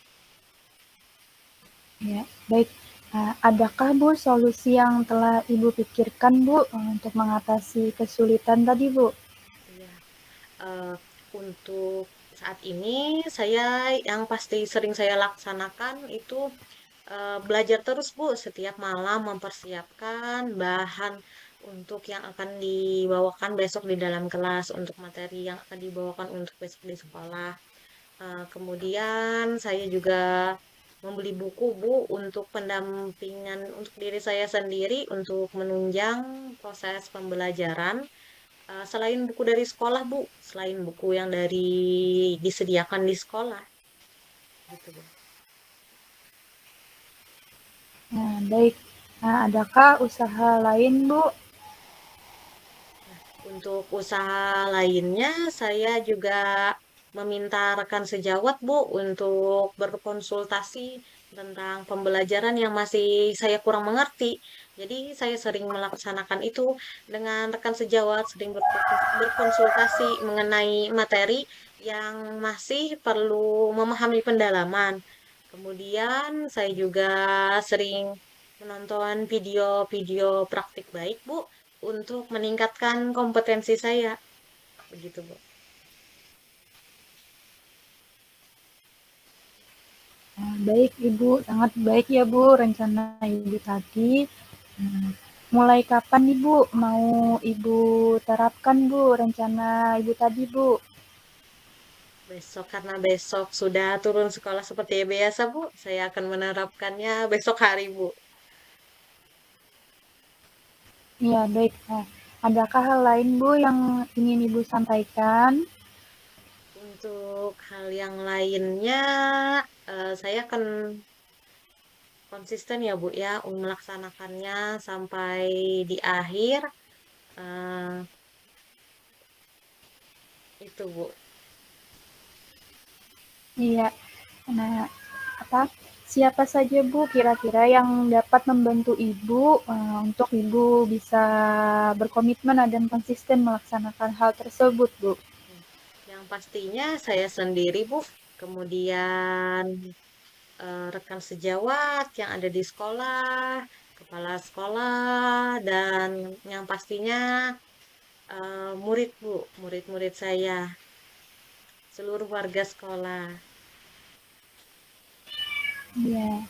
Ya, baik. Adakah Bu solusi yang telah Ibu pikirkan Bu untuk mengatasi kesulitan tadi Bu? Iya. Eh, untuk saat ini saya yang pasti sering saya laksanakan itu belajar terus Bu, setiap malam mempersiapkan bahan untuk yang akan dibawakan besok di dalam kelas, untuk materi yang akan dibawakan untuk besok di sekolah. Kemudian saya juga membeli buku Bu untuk pendampingan untuk diri saya sendiri untuk menunjang proses pembelajaran. Selain buku dari sekolah Bu, selain buku yang disediakan di sekolah, gitu Bu. Baik. Adakah usaha lain Bu? Untuk usaha lainnya, saya juga meminta rekan sejawat, Bu, untuk berkonsultasi tentang pembelajaran yang masih saya kurang mengerti. Jadi, saya sering melaksanakan itu dengan rekan sejawat, sering berkonsultasi mengenai materi yang masih perlu memahami pendalaman. Kemudian, saya juga sering menonton video-video praktik baik, Bu, untuk meningkatkan kompetensi saya. Begitu, Bu. Baik Ibu, sangat baik ya Bu rencana Ibu tadi. Mulai kapan nih Bu mau Ibu terapkan Bu rencana Ibu tadi Bu? Besok karena besok sudah turun sekolah seperti biasa, Bu. Saya akan menerapkannya besok hari, Bu. Iya, baik. Nah, adakah hal lain, Bu, yang ingin Ibu sampaikan? Untuk hal yang lainnya, saya akan konsisten ya, Bu, ya, melaksanakannya sampai di akhir. Eh, itu, Bu. Iya. Nah, apa siapa saja Bu kira-kira yang dapat membantu Ibu untuk Ibu bisa berkomitmen dan konsisten melaksanakan hal tersebut, Bu? Yang pastinya saya sendiri, Bu. Kemudian rekan sejawat yang ada di sekolah, kepala sekolah, dan yang pastinya murid, Bu, murid-murid saya, seluruh warga sekolah. Iya.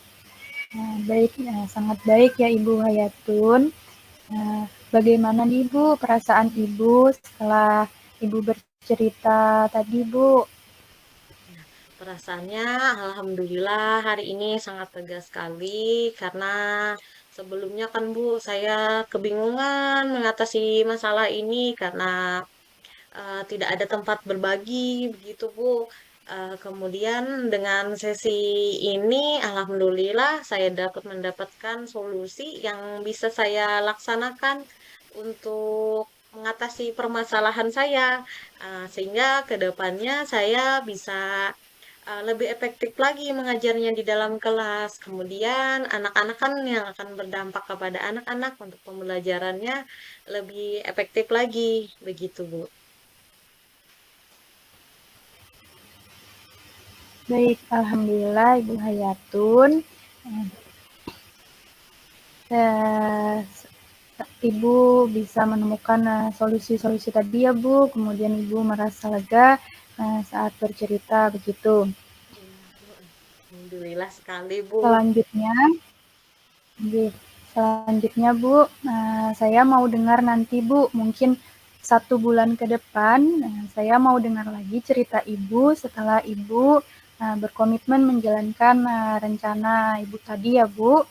Nah, baik, sangat baik ya Ibu Hayatun. Nah, bagaimana nih Bu perasaan Ibu setelah Ibu bercerita tadi, Bu? Nah, perasaannya alhamdulillah hari ini sangat lega sekali karena sebelumnya kan Bu saya kebingungan mengatasi masalah ini karena tidak ada tempat berbagi begitu Bu. Kemudian dengan sesi ini alhamdulillah saya dapat mendapatkan solusi yang bisa saya laksanakan untuk mengatasi permasalahan saya. Sehingga ke depannya saya bisa lebih efektif lagi mengajarnya di dalam kelas. Kemudian anak-anak kan yang akan berdampak kepada anak-anak untuk pembelajarannya lebih efektif lagi, begitu Bu. Baik, alhamdulillah Ibu Hayatun. Eh, Ibu bisa menemukan solusi-solusi tadi ya Bu, kemudian Ibu merasa lega saat bercerita begitu. Iya, Bu. Alhamdulillah sekali, Bu. Selanjutnya, selanjutnya Bu, saya mau dengar nanti Bu, mungkin 1 bulan ke depan, saya mau dengar lagi cerita Ibu setelah Ibu berkomitmen menjalankan rencana Ibu tadi ya Bu.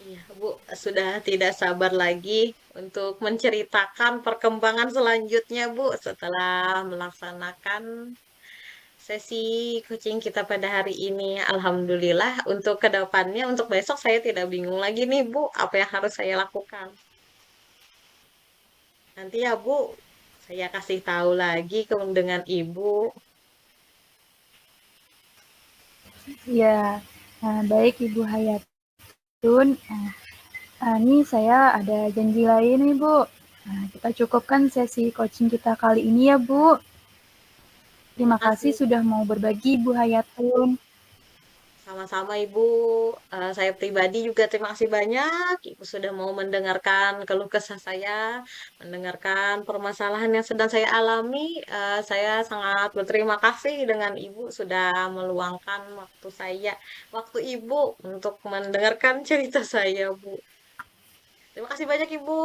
Iya, Bu. Sudah tidak sabar lagi untuk menceritakan perkembangan selanjutnya, Bu, setelah melaksanakan sesi coaching kita pada hari ini. Alhamdulillah, untuk ke depannya, untuk besok saya tidak bingung lagi nih, Bu, apa yang harus saya lakukan. Nanti ya, Bu, saya kasih tahu lagi dengan Ibu. Ya, baik Ibu Hayatun. Ini saya ada janji lain nih Bu. Kita cukupkan sesi coaching kita kali ini ya Bu. Terima Terima kasih kasih. sudah mau berbagi Bu Hayatun. Sama-sama Ibu. Saya pribadi juga terima kasih banyak. Ibu sudah mau mendengarkan keluh kesah saya, mendengarkan permasalahan yang sedang saya alami. Saya sangat berterima kasih dengan Ibu sudah meluangkan waktu saya, waktu Ibu untuk mendengarkan cerita saya, Bu. Terima kasih banyak Ibu.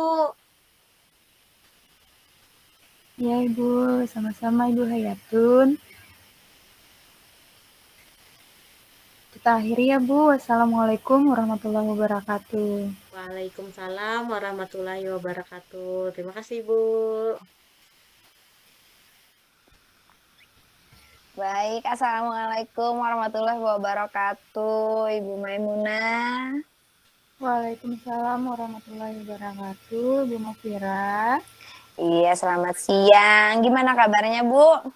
Ya Ibu, sama-sama Ibu Hayatun. Kita akhiri ya Bu. Wassalamualaikum warahmatullahi wabarakatuh. Waalaikumsalam warahmatullahi wabarakatuh. Terima kasih, Bu. Baik, Assalamualaikum warahmatullahi wabarakatuh, Ibu Maimunah. Waalaikumsalam warahmatullahi wabarakatuh. Bu Mafira. Iya, selamat siang. Gimana kabarnya, Bu?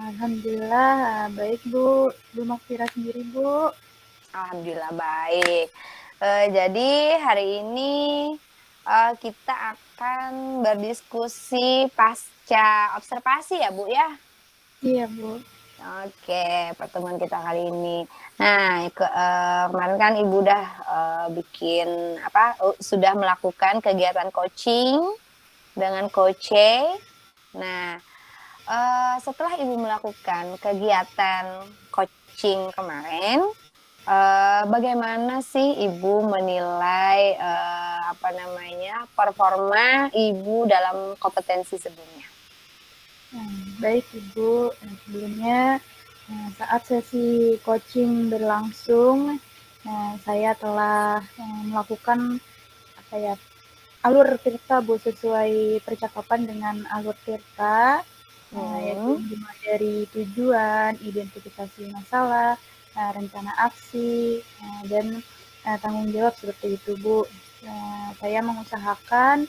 Alhamdulillah baik Bu. Bu Mafira sendiri Bu. Alhamdulillah baik. Jadi hari ini kita akan berdiskusi pasca observasi ya Bu ya. Iya Bu. Oke, pertemuan kita kali ini. Nah, kemarin kan Ibu udah bikin sudah melakukan kegiatan coaching dengan Coach. Nah, setelah Ibu melakukan kegiatan coaching kemarin, bagaimana sih Ibu menilai performa Ibu dalam kompetensi sebelumnya? Baik Ibu, sebelumnya saat sesi coaching berlangsung, saya telah melakukan apa ya, alur Tirta Bu, sesuai percakapan dengan alur Tirta, yaitu dimulai dari tujuan, identifikasi masalah, rencana aksi, dan tanggung jawab seperti itu Bu. Saya mengusahakan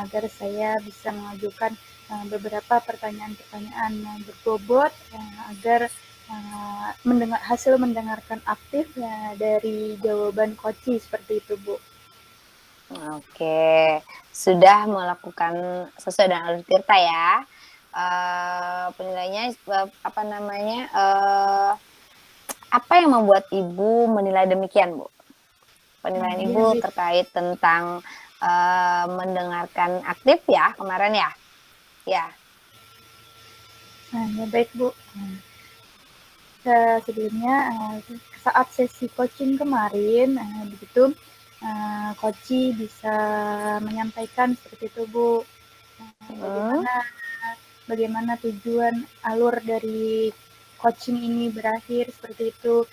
agar saya bisa mengajukan beberapa pertanyaan-pertanyaan yang berbobot agar hasil mendengarkan aktif dari jawaban coach seperti itu Bu. Oke, sudah melakukan sesuai dengan alur Tirta ya. Penilaiannya apa namanya? Apa yang membuat Ibu menilai demikian, Bu? Penilaian Ibu terkait tentang mendengarkan aktif ya kemarin ya? Ya. Ya baik Bu. Sebelumnya saat sesi coaching kemarin begitu coach bisa menyampaikan seperti itu Bu, bagaimana tujuan alur dari coaching ini berakhir seperti itu,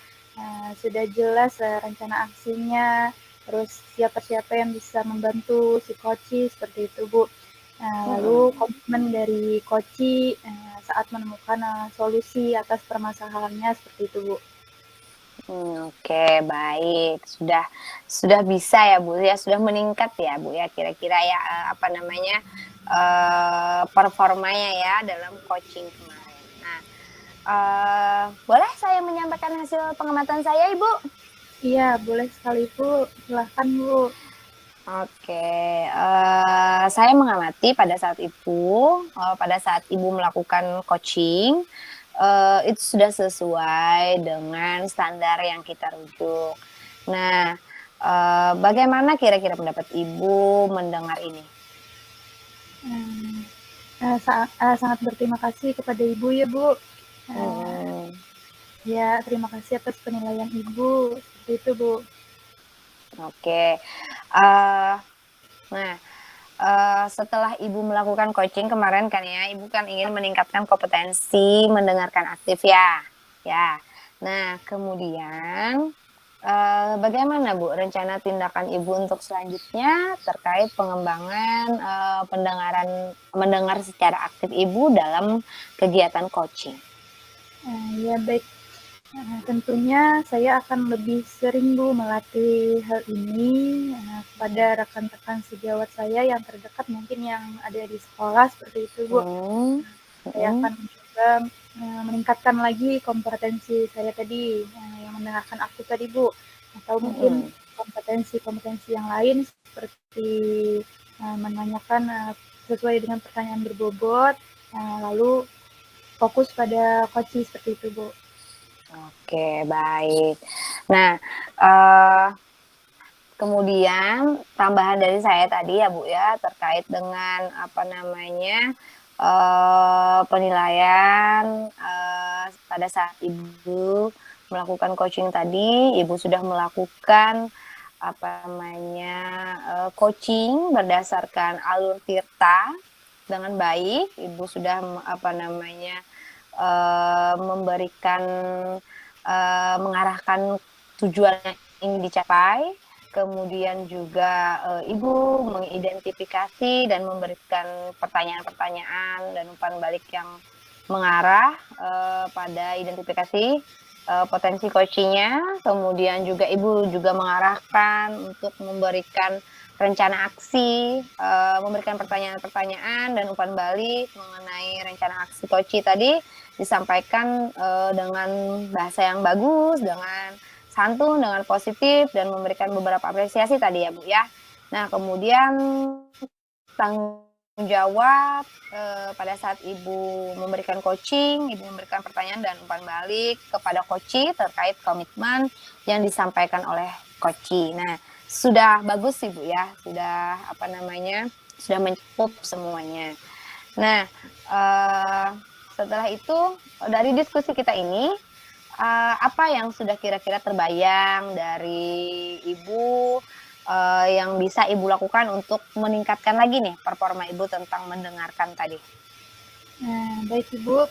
sudah jelas rencana aksinya, terus siapa-siapa yang bisa membantu si coach seperti itu Bu. Lalu komitmen dari coach saat menemukan solusi atas permasalahannya seperti itu Bu. Oke, baik. Sudah bisa ya Bu ya, sudah meningkat ya Bu ya, kira-kira ya apa namanya performanya ya dalam coaching kemarin. Nah, boleh saya menyampaikan hasil pengamatan saya Ibu? Iya, boleh sekali Bu, silahkan Bu. Oke, saya mengamati pada saat Ibu melakukan coaching, itu sudah sesuai dengan standar yang kita rujuk. Nah, bagaimana kira-kira pendapat Ibu mendengar ini? Sangat berterima kasih kepada Ibu ya Bu. Ya, terima kasih atas penilaian Ibu, seperti itu Bu. Oke, nah setelah Ibu melakukan coaching kemarin kan ya, Ibu kan ingin meningkatkan kompetensi mendengarkan aktif ya. Nah, kemudian bagaimana Bu rencana tindakan Ibu untuk selanjutnya terkait pengembangan mendengar secara aktif Ibu dalam kegiatan coaching? Ya baik, tentunya saya akan lebih sering Bu melatih hal ini kepada rekan-rekan sejawat saya yang terdekat mungkin yang ada di sekolah seperti itu Bu. Saya akan mencoba meningkatkan lagi kompetensi saya tadi yang mendengarkan aktif tadi Bu, atau mungkin kompetensi-kompetensi yang lain seperti menanyakan sesuai dengan pertanyaan berbobot, lalu fokus pada coach seperti itu Bu. Oke, baik. Nah, kemudian tambahan dari saya tadi ya Bu ya, terkait dengan apa namanya penilaian pada saat Ibu melakukan coaching tadi, Ibu sudah melakukan apa namanya coaching berdasarkan alur Tirta dengan baik. Ibu sudah apa namanya memberikan mengarahkan tujuan yang ingin dicapai, kemudian juga Ibu mengidentifikasi dan memberikan pertanyaan-pertanyaan dan umpan balik yang mengarah pada identifikasi potensi coachingnya, kemudian juga Ibu juga mengarahkan untuk memberikan rencana aksi, memberikan pertanyaan-pertanyaan dan umpan balik mengenai rencana aksi coaching tadi disampaikan dengan bahasa yang bagus, dengan santun, dengan positif, dan memberikan beberapa apresiasi tadi ya Bu ya. Nah kemudian tanggung jawab pada saat Ibu memberikan coaching, Ibu memberikan pertanyaan dan umpan balik kepada coach terkait komitmen yang disampaikan oleh coach. Nah sudah bagus sih Bu ya, sudah apa namanya, sudah mencakup semuanya. Nah setelah itu dari diskusi kita ini apa yang sudah kira-kira terbayang dari Ibu yang bisa Ibu lakukan untuk meningkatkan lagi nih performa Ibu tentang mendengarkan tadi? Baik Ibu,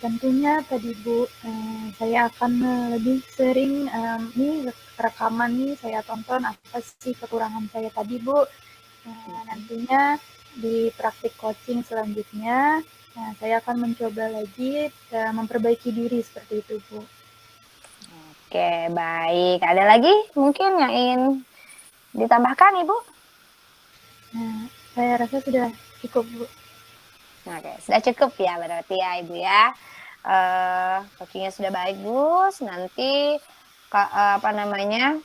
tentunya tadi Bu, saya akan lebih sering nih rekaman nih saya tonton apa sih kekurangan saya tadi Bu. Nantinya di praktik coaching selanjutnya, saya akan mencoba lagi memperbaiki diri seperti itu Bu. Oke, baik. Ada lagi mungkin yang ingin ditambahkan Ibu? Saya rasa sudah cukup Bu. Oke, sudah cukup ya berarti ya Ibu ya. Coachingnya sudah bagus. Nanti apa namanya,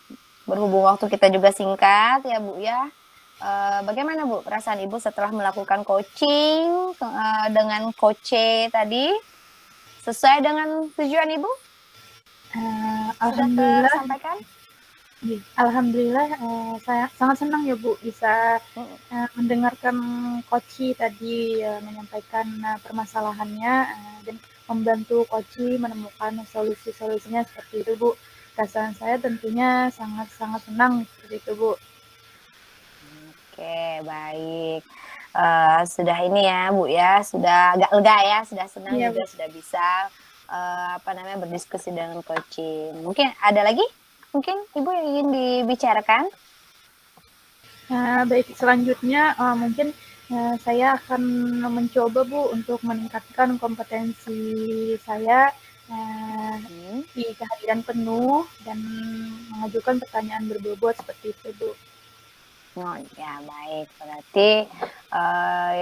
berhubung waktu kita juga singkat ya Bu ya. Bagaimana Bu perasaan Ibu setelah melakukan coaching dengan coach tadi? Sesuai dengan tujuan Ibu? Sudah Alhamdulillah. tersampaikan? Alhamdulillah, saya sangat senang ya Bu bisa mendengarkan Koci tadi menyampaikan permasalahannya dan membantu Koci menemukan solusi-solusinya seperti itu Bu. Perasaan saya tentunya sangat-sangat senang seperti itu Bu. Oke, baik. Sudah ini ya Bu ya, sudah agak lega ya, sudah senang Iya, juga Bu. sudah bisa apa namanya berdiskusi dengan coaching. Mungkin ada lagi? Mungkin Ibu yang ingin dibicarakan? Baik, selanjutnya mungkin saya akan mencoba Bu untuk meningkatkan kompetensi saya di kehadiran penuh dan mengajukan pertanyaan berbobot seperti itu Bu. Oh ya baik, berarti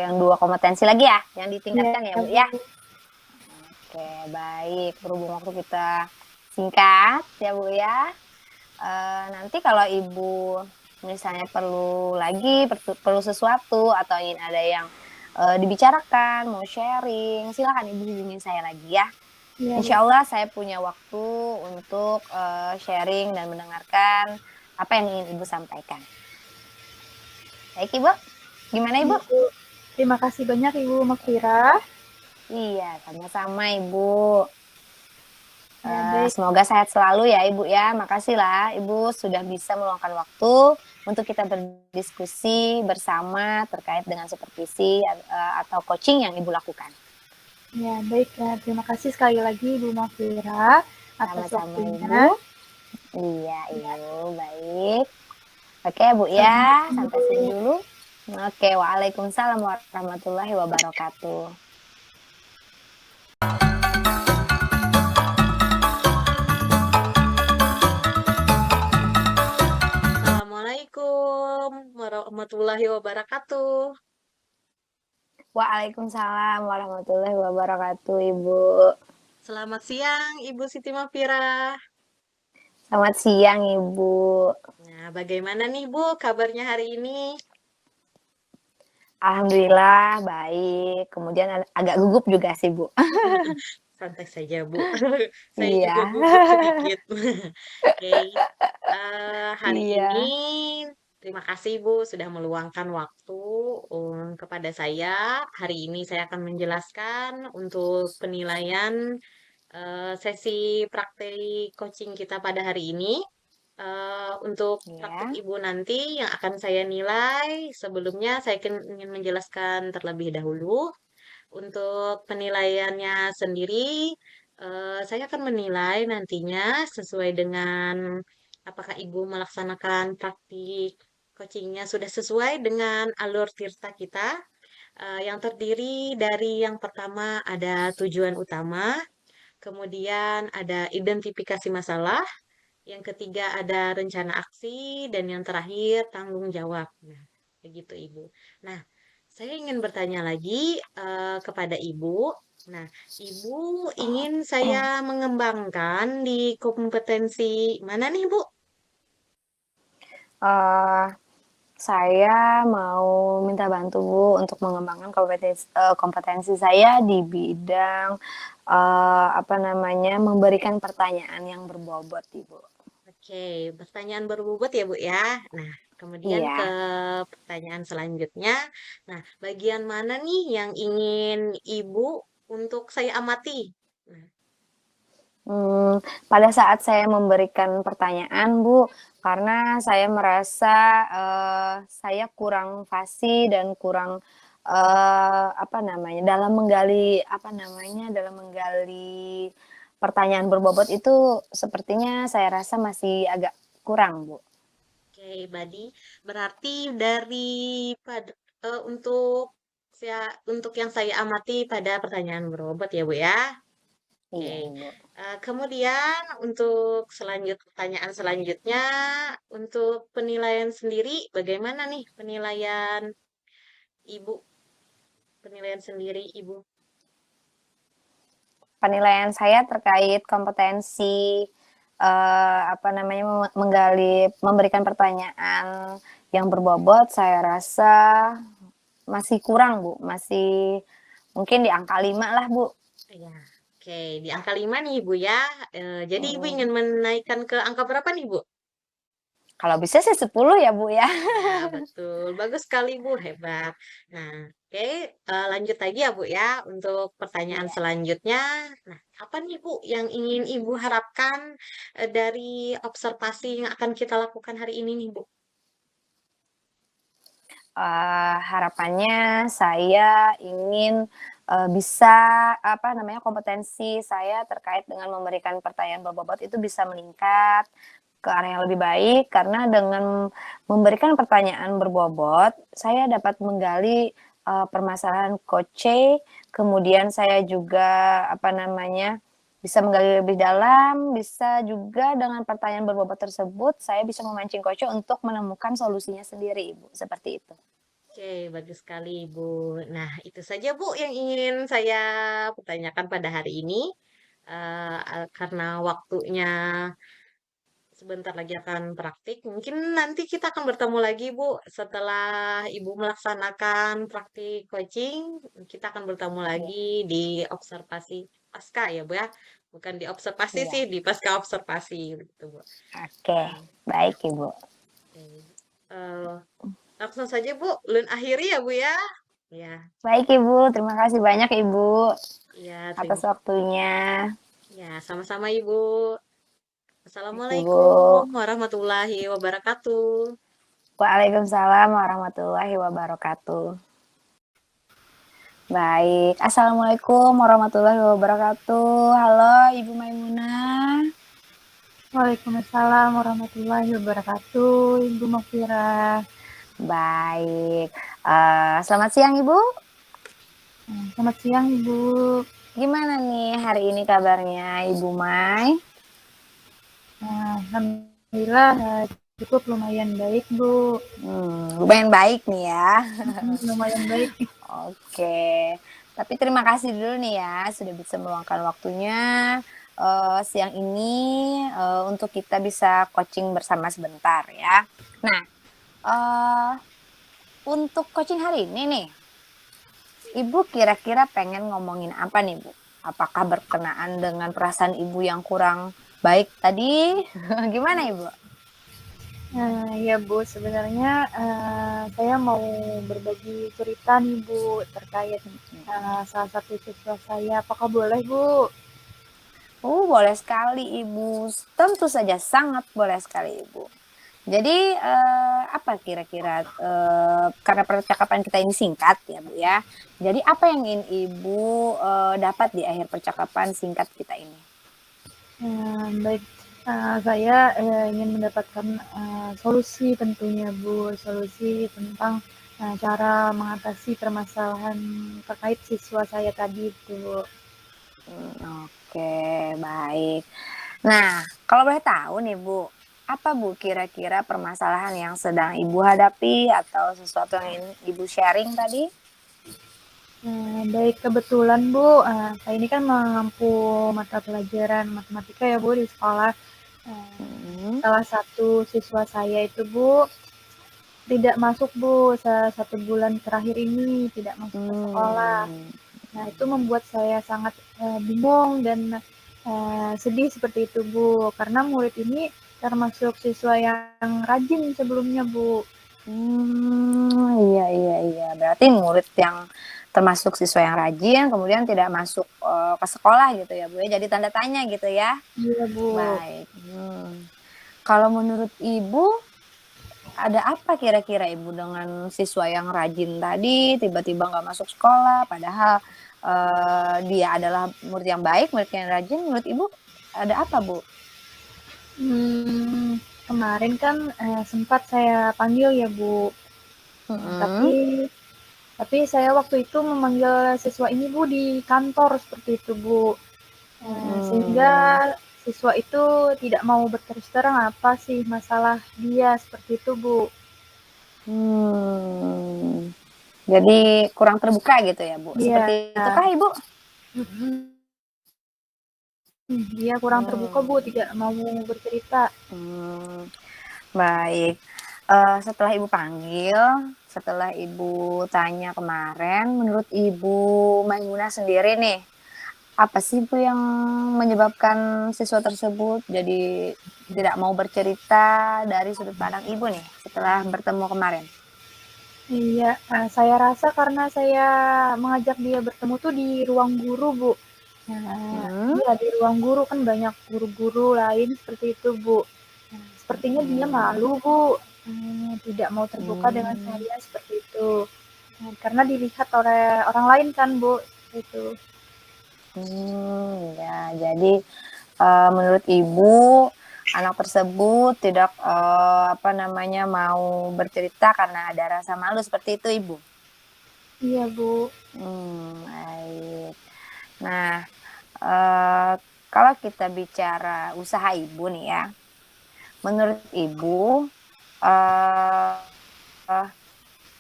yang 2 kompetensi lagi ya, yang ditingkatkan ya Bu ya. Oke baik, berhubung waktu kita singkat ya Bu ya. Nanti kalau Ibu misalnya perlu sesuatu atau ingin ada yang dibicarakan, mau sharing, silakan Ibu hubungi saya lagi ya. Insya Allah saya punya waktu untuk sharing dan mendengarkan apa yang ingin Ibu sampaikan. Baik Ibu, gimana Ibu? Terima kasih banyak Ibu Makfira. Iya, sama-sama Ibu. Semoga sehat selalu ya Ibu ya. Makasih lah Ibu sudah bisa meluangkan waktu untuk kita berdiskusi bersama terkait dengan supervisi atau coaching yang Ibu lakukan. Ya, baik. Terima kasih sekali lagi Ibu Makfira atas waktunya. Ibu. Iya, Ibu. Baik. Oke, Bu ya. Sampai sini dulu. Oke, waalaikumsalam warahmatullahi wabarakatuh. Assalamualaikum warahmatullahi wabarakatuh. Waalaikumsalam warahmatullahi wabarakatuh, Ibu. Selamat siang, Ibu Siti Mafira. Selamat siang, Ibu. Nah, bagaimana nih, Bu, kabarnya hari ini? Alhamdulillah, baik. Kemudian agak gugup juga sih, Bu. Santai saja, Bu. Saya Iya. juga gugup sedikit. Oke. Hari Iya. ini, terima kasih, Bu, sudah meluangkan waktu kepada saya. Hari ini saya akan menjelaskan untuk penilaian sesi praktek coaching kita pada hari ini. Untuk praktik Iya. Ibu nanti yang akan saya nilai, sebelumnya saya ingin menjelaskan terlebih dahulu. Untuk penilaiannya sendiri, saya akan menilai nantinya sesuai dengan apakah Ibu melaksanakan praktik coachingnya sudah sesuai dengan alur tirta kita, yang terdiri dari yang pertama ada tujuan utama, kemudian ada identifikasi masalah, yang ketiga ada rencana aksi, dan yang terakhir tanggung jawab. Nah, begitu Ibu. Nah, saya ingin bertanya lagi kepada Ibu. Nah, Ibu ingin saya mengembangkan di kompetensi mana nih, Bu? Saya mau minta bantu Bu untuk mengembangkan kompetensi saya di bidang apa namanya memberikan pertanyaan yang berbobot, Ibu. Oke, pertanyaan berbobot ya, Bu ya. Nah, kemudian Iya. ke pertanyaan selanjutnya. Nah, bagian mana nih yang ingin Ibu untuk saya amati? Nah, Pada saat saya memberikan pertanyaan, Bu, karena saya merasa saya kurang fasih dan kurang apa namanya, dalam menggali pertanyaan berbobot itu sepertinya saya rasa masih agak kurang, Bu. Oke, Badi. Berarti dari untuk yang saya amati pada pertanyaan berbobot ya, Bu ya. Iya, Oke. Ibu. Kemudian untuk pertanyaan selanjutnya, untuk penilaian sendiri, bagaimana nih Ibu? Penilaian sendiri, Ibu. Penilaian saya terkait kompetensi apa namanya memberikan pertanyaan yang berbobot, saya rasa masih kurang, Bu. Masih mungkin di angka 5 lah, Bu. Ya, oke. Di angka 5 nih, Ibu ya. Jadi Ibu Hmm. ingin menaikkan ke angka berapa nih, Bu? Kalau bisa sih 10 ya, Bu ya. Ya, betul. Bagus sekali, Bu. Hebat. Nah, oke. Lanjut lagi ya, Bu ya. Untuk pertanyaan Iya. selanjutnya. Nah, apa nih, Bu, yang ingin Ibu harapkan dari observasi yang akan kita lakukan hari ini nih, Bu? Harapannya saya ingin bisa apa namanya kompetensi saya terkait dengan memberikan pertanyaan berbobot itu bisa meningkat ke arah yang lebih baik karena dengan memberikan pertanyaan berbobot saya dapat menggali permasalahan coach, kemudian saya juga apa namanya bisa menggali lebih dalam, bisa juga dengan pertanyaan berbobot tersebut saya bisa memancing coach untuk menemukan solusinya sendiri, Ibu, seperti itu. Oke, bagus sekali, Ibu. Nah, itu saja, Bu, yang ingin saya pertanyakan pada hari ini. Karena waktunya sebentar lagi akan praktik. Mungkin nanti kita akan bertemu lagi, Bu. Setelah Ibu melaksanakan praktik coaching, kita akan bertemu Iya, lagi di observasi pasca ya, Bu ya. Bukan di observasi iya. sih, di pasca observasi begitu, Bu. Oke, Oke. baik Ibu. Oke. Eh, Langsung saja, Bu. Lun akhiri ya, Bu ya. Ya, Baik Ibu, terima kasih banyak Ibu ya, atas terima. waktunya. Ya, sama-sama, Ibu. Ibu. Assalamualaikum warahmatullahi wabarakatuh. Waalaikumsalam warahmatullahi wabarakatuh. Baik, Assalamualaikum warahmatullahi wabarakatuh. Halo Ibu Maimunah. Waalaikumsalam warahmatullahi wabarakatuh, Ibu Mafira. Baik, selamat siang Ibu. Selamat siang, Ibu. Gimana nih hari ini kabarnya Ibu Mai? Alhamdulillah cukup lumayan baik, Bu. Lumayan baik nih ya. Lumayan baik. Oke, tapi terima kasih dulu nih ya sudah bisa meluangkan waktunya siang ini untuk kita bisa coaching bersama sebentar ya. Nah, untuk coaching hari ini nih, Ibu kira-kira pengen ngomongin apa nih, Bu? Apakah berkenaan dengan perasaan Ibu yang kurang baik tadi? Gimana, Ibu? Ya, Bu, sebenarnya saya mau berbagi cerita nih, Bu, terkait salah satu siswa saya. Apakah boleh, Bu? Boleh sekali, Ibu. Tentu saja sangat boleh sekali, Ibu. Jadi apa kira-kira karena percakapan kita ini singkat ya Bu ya. Jadi apa yang ingin Ibu dapat di akhir percakapan singkat kita ini? Baik, saya ingin mendapatkan solusi tentunya Bu, solusi tentang cara mengatasi permasalahan terkait siswa saya tadi Bu. Oke, baik. Nah, kalau boleh tahu nih Bu, apa Bu kira-kira permasalahan yang sedang Ibu hadapi atau sesuatu yang ingin Ibu sharing tadi? Baik, kebetulan Bu, saya ini kan mengampu mata pelajaran matematika ya Bu di sekolah. Salah satu siswa saya itu Bu tidak masuk Bu, 1 bulan terakhir ini tidak masuk ke sekolah. Nah, itu membuat saya sangat bingung dan sedih seperti itu Bu, karena murid ini termasuk siswa yang rajin sebelumnya Bu. Iya. Berarti murid yang termasuk siswa yang rajin, kemudian tidak masuk ke sekolah gitu ya Bu ya, jadi tanda tanya gitu ya? Iya Bu. Baik. Kalau menurut Ibu, ada apa kira-kira Ibu dengan siswa yang rajin tadi tiba-tiba nggak masuk sekolah, padahal dia adalah murid yang baik, murid yang rajin. Menurut Ibu ada apa, Bu? Kemarin kan sempat saya panggil ya Bu. Tapi saya waktu itu memanggil siswa ini Bu di kantor seperti itu Bu. Sehingga siswa itu tidak mau berterus terang apa sih masalah dia seperti itu Bu. Jadi kurang terbuka gitu ya Bu? Seperti itukah Ibu? Dia kurang terbuka Bu, tidak mau bercerita. Baik. Setelah Ibu panggil, setelah Ibu tanya kemarin, menurut Ibu Maimunah sendiri nih, apa sih Bu yang menyebabkan siswa tersebut jadi tidak mau bercerita dari sudut pandang Ibu nih setelah bertemu kemarin? Iya, saya rasa karena saya mengajak dia bertemu tuh di ruang guru Bu. Iya di ruang guru kan banyak guru-guru lain seperti itu Bu. Sepertinya dia malu Bu, tidak mau terbuka dengan saya seperti itu. Karena dilihat oleh orang lain kan Bu, itu. Ya, jadi menurut Ibu anak tersebut tidak mau bercerita karena ada rasa malu seperti itu Ibu? Iya Bu. Baik. Nah, kalau kita bicara usaha Ibu nih ya, menurut Ibu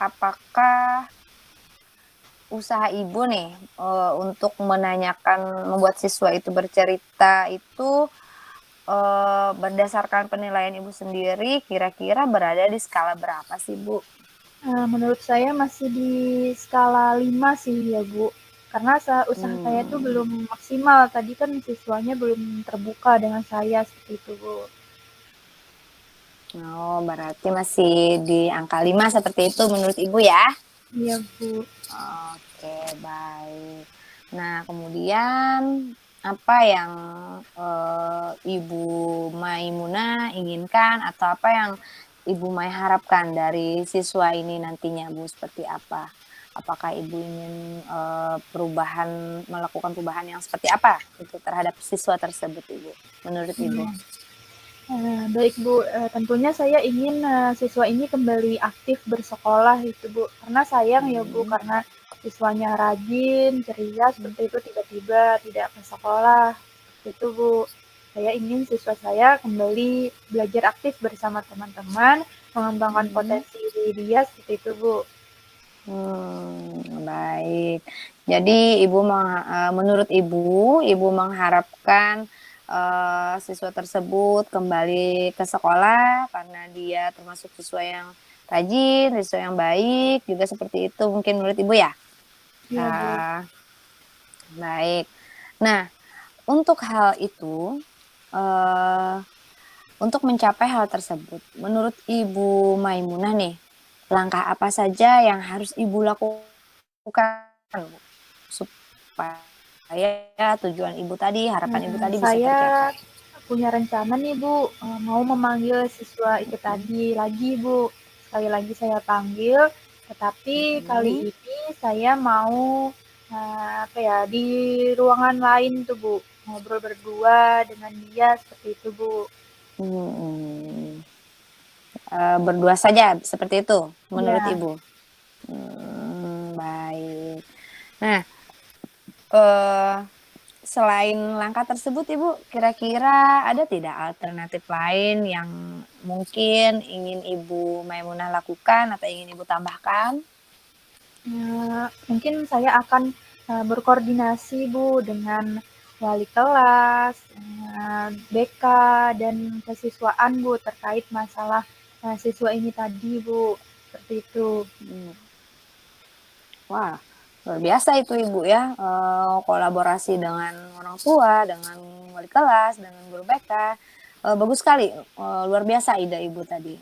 apakah usaha Ibu nih untuk membuat siswa itu bercerita itu berdasarkan penilaian Ibu sendiri kira-kira berada di skala berapa sih Bu? Menurut saya masih di skala 5 sih ya Bu. Karena usaha saya itu belum maksimal. Tadi kan siswanya belum terbuka dengan saya seperti itu Bu. Oh, berarti masih di angka 5 seperti itu menurut Ibu ya? Iya Bu. Oke, baik. Nah, kemudian apa yang Ibu Maimunah inginkan atau apa yang Ibu Mai harapkan dari siswa ini nantinya Bu, seperti apa? Apakah Ibu ingin melakukan perubahan yang seperti apa itu terhadap siswa tersebut Ibu, menurut Ibu? Baik Bu, tentunya saya ingin siswa ini kembali aktif bersekolah itu Bu. Karena sayang ya Bu, karena siswanya rajin, ceria seperti itu tiba-tiba tidak ke sekolah. Itu Bu. Saya ingin siswa saya kembali belajar aktif bersama teman-teman, mengembangkan potensi diri dia seperti itu Bu. Baik. Jadi menurut Ibu mengharapkan siswa tersebut kembali ke sekolah karena dia termasuk siswa yang rajin, siswa yang baik, juga seperti itu mungkin menurut Ibu ya? Iya Bu. Baik. Nah, untuk hal itu, untuk mencapai hal tersebut, menurut Ibu Maimunah nih, langkah apa saja yang harus Ibu lakukan supaya tujuan Ibu tadi, harapan Ibu tadi bisa tercapai? Saya punya rencana nih Bu, mau memanggil siswa itu tadi lagi Bu. Sekali lagi saya panggil, tetapi kali ini saya mau di ruangan lain tuh Bu, ngobrol berdua dengan dia seperti itu Bu. Berdua saja seperti itu menurut Ya. Ibu? Baik. Nah, selain langkah tersebut Ibu, kira-kira ada tidak alternatif lain yang mungkin ingin Ibu Maimunah lakukan atau ingin Ibu tambahkan? Mungkin saya akan berkoordinasi Bu dengan wali kelas, BK, dan kesiswaan Bu terkait masalah siswa ini tadi Bu, seperti itu. Wah, luar biasa itu Ibu ya, kolaborasi dengan orang tua, dengan wali kelas, dengan guru BK, bagus sekali, luar biasa ide Ibu tadi.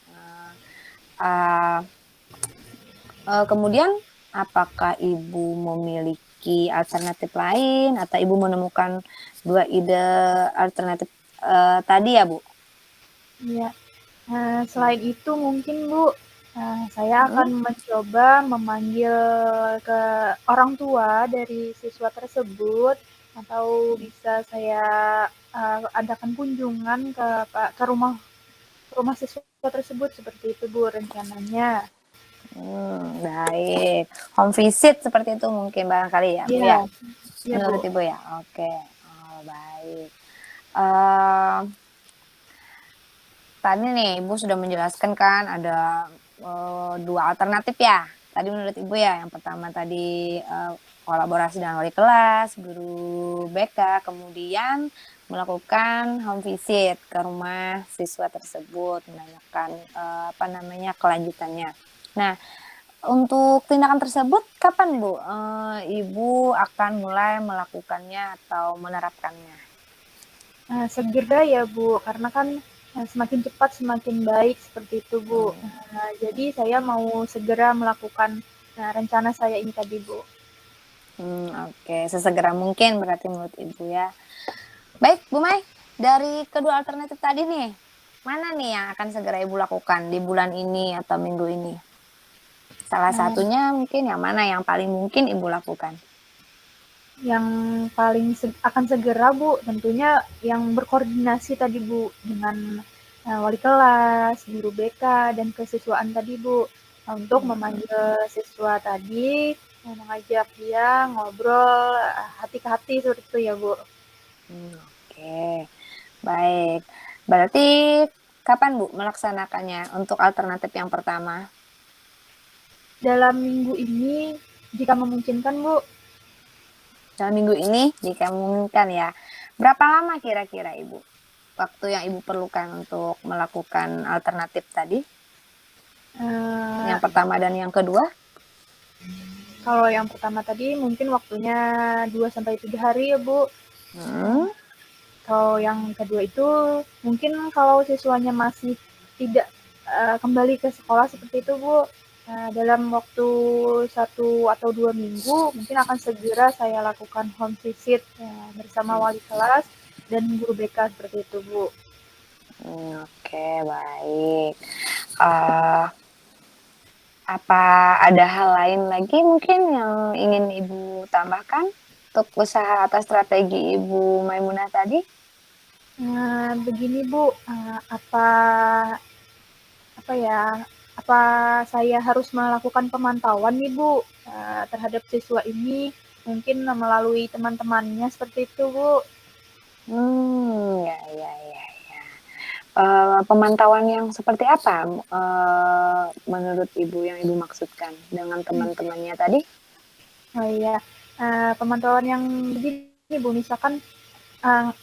Kemudian apakah Ibu memiliki alternatif lain atau Ibu menemukan 2 ide alternatif tadi ya Bu? Iya. Selain itu mungkin Bu, saya akan mencoba memanggil ke orang tua dari siswa tersebut atau bisa saya adakan kunjungan ke rumah rumah siswa tersebut seperti itu Bu rencananya. Baik. Home visit seperti itu mungkin barangkali ya, Bu ya? Iya, iya Bu. Menurut Ibu ya? Oke. Oh, baik. Eh, Tadi nih Ibu sudah menjelaskan kan ada dua alternatif ya. Tadi menurut Ibu ya, yang pertama tadi kolaborasi dengan wali kelas, guru BK, kemudian melakukan home visit ke rumah siswa tersebut, menanyakan apa namanya kelanjutannya. Nah, untuk tindakan tersebut kapan Bu Ibu akan mulai melakukannya atau menerapkannya? Segera ya Bu, karena kan semakin cepat semakin baik seperti itu Bu. Jadi saya mau segera melakukan rencana saya ini tadi Bu. Oke, sesegera mungkin berarti menurut Ibu ya. Baik, Bu Mai, dari kedua alternatif tadi nih, mana nih yang akan segera Ibu lakukan di bulan ini atau minggu ini? Salah Nah, satunya mungkin yang mana yang paling mungkin Ibu lakukan? yang paling akan segera Bu, tentunya yang berkoordinasi tadi Bu dengan wali kelas, guru BK, dan kesiswaan tadi Bu, untuk memanggil siswa tadi, mengajak dia ngobrol hati ke hati seperti itu ya Bu. Oke, baik. Berarti kapan Bu melaksanakannya untuk alternatif yang pertama? Dalam minggu ini, jika memungkinkan Bu. Dalam minggu ini jika memungkinkan ya. Berapa lama kira-kira Ibu? Waktu yang Ibu perlukan untuk melakukan alternatif tadi? Eh, Yang pertama dan yang kedua? Kalau yang pertama tadi mungkin waktunya 2 sampai 3 hari ya Bu. Hmm, Kalau yang kedua itu mungkin kalau siswanya masih tidak kembali ke sekolah seperti itu Bu, dalam waktu 1 atau 2 minggu mungkin akan segera saya lakukan home visit bersama wali kelas dan guru BK seperti itu Bu. oke, baik. Eh, Apa ada hal lain lagi mungkin yang ingin Ibu tambahkan untuk usaha atau strategi Ibu Maimunah tadi? Begini Bu, apa apa ya, apa saya harus melakukan pemantauan nih Bu terhadap siswa ini mungkin melalui teman-temannya seperti itu Bu. Ya, ya, ya, ya. Pemantauan yang seperti apa menurut Ibu yang Ibu maksudkan dengan teman-temannya tadi? Oh iya, pemantauan yang begini Bu, misalkan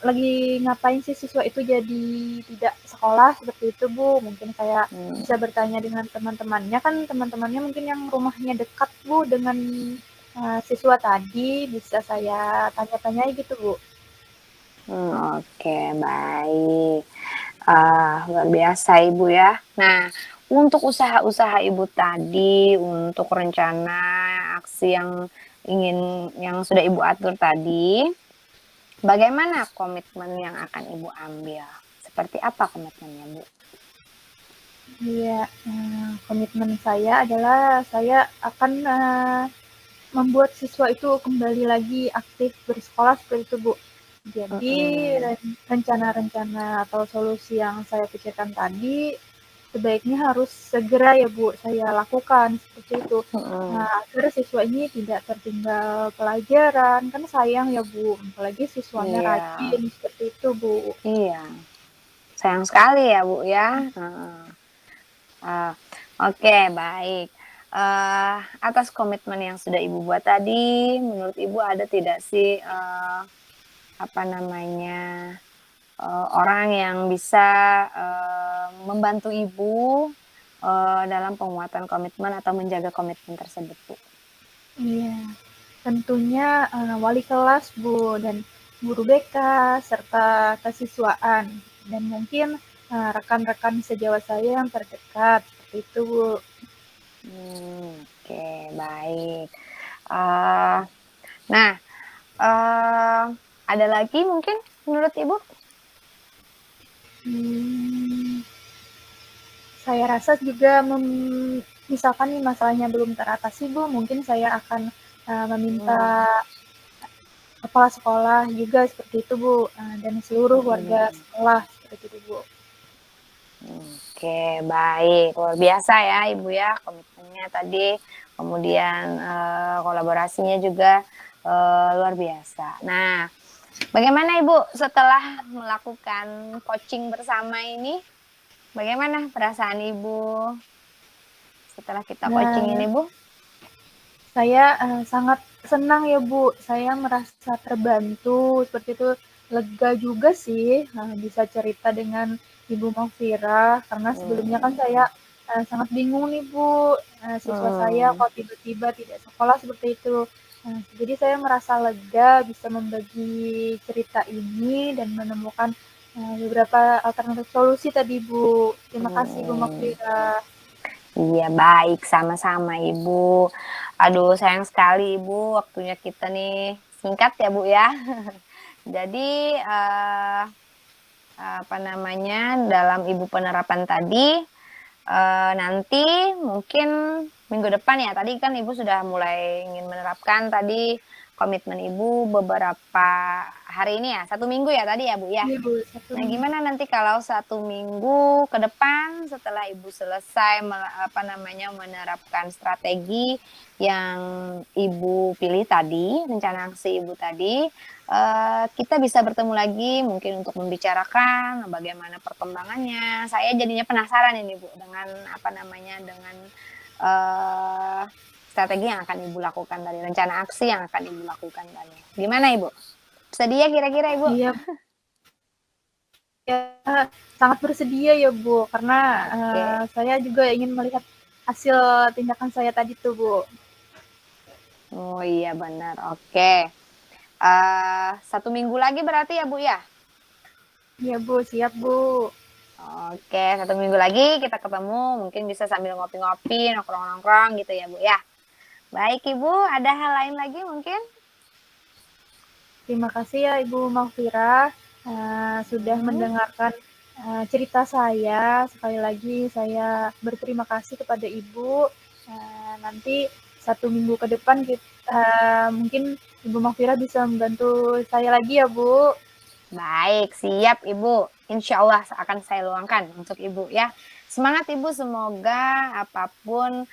lagi ngapain sih siswa itu jadi tidak sekolah seperti itu Bu, mungkin saya Hmm, bisa bertanya dengan teman-temannya, kan teman-temannya mungkin yang rumahnya dekat Bu dengan siswa tadi, bisa saya tanya-tanyai gitu Bu. oke, baik. Luar biasa Ibu ya. Nah, untuk usaha-usaha Ibu tadi, untuk rencana aksi yang sudah Ibu atur tadi, bagaimana komitmen yang akan Ibu ambil? Seperti apa komitmennya, Bu? Iya, komitmen saya adalah saya akan membuat siswa itu kembali lagi aktif bersekolah seperti itu, Bu. Jadi Mhm. rencana-rencana atau solusi yang saya pikirkan tadi sebaiknya harus segera ya Bu saya lakukan seperti itu. Mhm. Nah, agar siswa ini tidak tertinggal pelajaran, kan sayang ya Bu, apalagi siswanya Iya, rajin seperti itu Bu. iya. Sayang sekali ya, Bu, ya. Heeh. Ah, oke, baik. Atas komitmen yang sudah Ibu buat tadi, menurut Ibu ada tidak sih apa namanya orang yang bisa membantu Ibu dalam penguatan komitmen atau menjaga komitmen tersebut, Bu? Iya, tentunya wali kelas Bu dan guru BK serta kesiswaan dan mungkin rekan-rekan sejawat saya yang terdekat seperti itu Bu. Oke, baik. Uh, nah, uh, ada lagi mungkin menurut Ibu? Hmm, saya rasa juga misalkan nih masalahnya belum teratasi Bu, mungkin saya akan meminta Hmm. kepala sekolah juga seperti itu Bu, dan seluruh warga Hmm. sekolah seperti itu Bu. Oke, baik. Luar biasa ya Ibu ya, komitmennya tadi, kemudian kolaborasinya juga luar biasa. Nah, bagaimana Ibu setelah melakukan coaching bersama ini? Bagaimana perasaan Ibu setelah kita coaching Nah, ini, Bu? saya sangat senang ya Bu, saya merasa terbantu seperti itu, lega juga sih bisa cerita dengan Ibu Maufiras karena sebelumnya kan saya Hmm. sangat bingung nih Bu, siswa saya Hmm. kok tiba-tiba tidak sekolah seperti itu. Jadi saya merasa lega bisa membagi cerita ini dan menemukan beberapa alternatif solusi tadi Bu. Terima kasih Ibu Hmm. Maufiras. Iya, baik. Sama-sama, Ibu. Aduh, sayang sekali, Ibu. Waktunya kita nih singkat ya, Bu ya. Jadi, apa namanya, dalam Ibu penerapan tadi, nanti mungkin minggu depan ya, tadi kan Ibu sudah mulai ingin menerapkan tadi komitmen Ibu beberapa hari ini ya, 1 minggu ya tadi ya, Bu ya? Iya Bu, satu Nah, minggu. gimana nanti kalau 1 minggu ke depan setelah Ibu selesai menerapkan strategi yang Ibu pilih tadi, rencana aksi Ibu tadi, kita bisa bertemu lagi mungkin untuk membicarakan bagaimana perkembangannya. Saya jadinya penasaran ini Bu dengan dengan eh, strategi yang akan Ibu lakukan tadi, rencana aksi yang akan Ibu lakukan tadi. Gimana Ibu? Sedia kira-kira Ibu? Iya ya, sangat bersedia ya Bu, karena Oke. saya juga ingin melihat hasil tindakan saya tadi tuh Bu. Oh iya benar, oke. 1 minggu lagi berarti ya Bu ya? Iya Bu, siap Bu. Oke, 1 minggu lagi kita ketemu, mungkin bisa sambil ngopi-ngopi, nongkrong-nongkrong gitu ya Bu ya? Baik Ibu, ada hal lain lagi mungkin? Terima kasih ya Ibu Maufiras sudah Hmm. mendengarkan cerita saya. Sekali lagi saya berterima kasih kepada Ibu. Nanti 1 minggu ke depan mungkin Ibu Maufiras bisa membantu saya lagi ya Bu. Baik, siap Ibu. Insya Allah akan saya luangkan untuk Ibu ya. Semangat Ibu, semoga apapun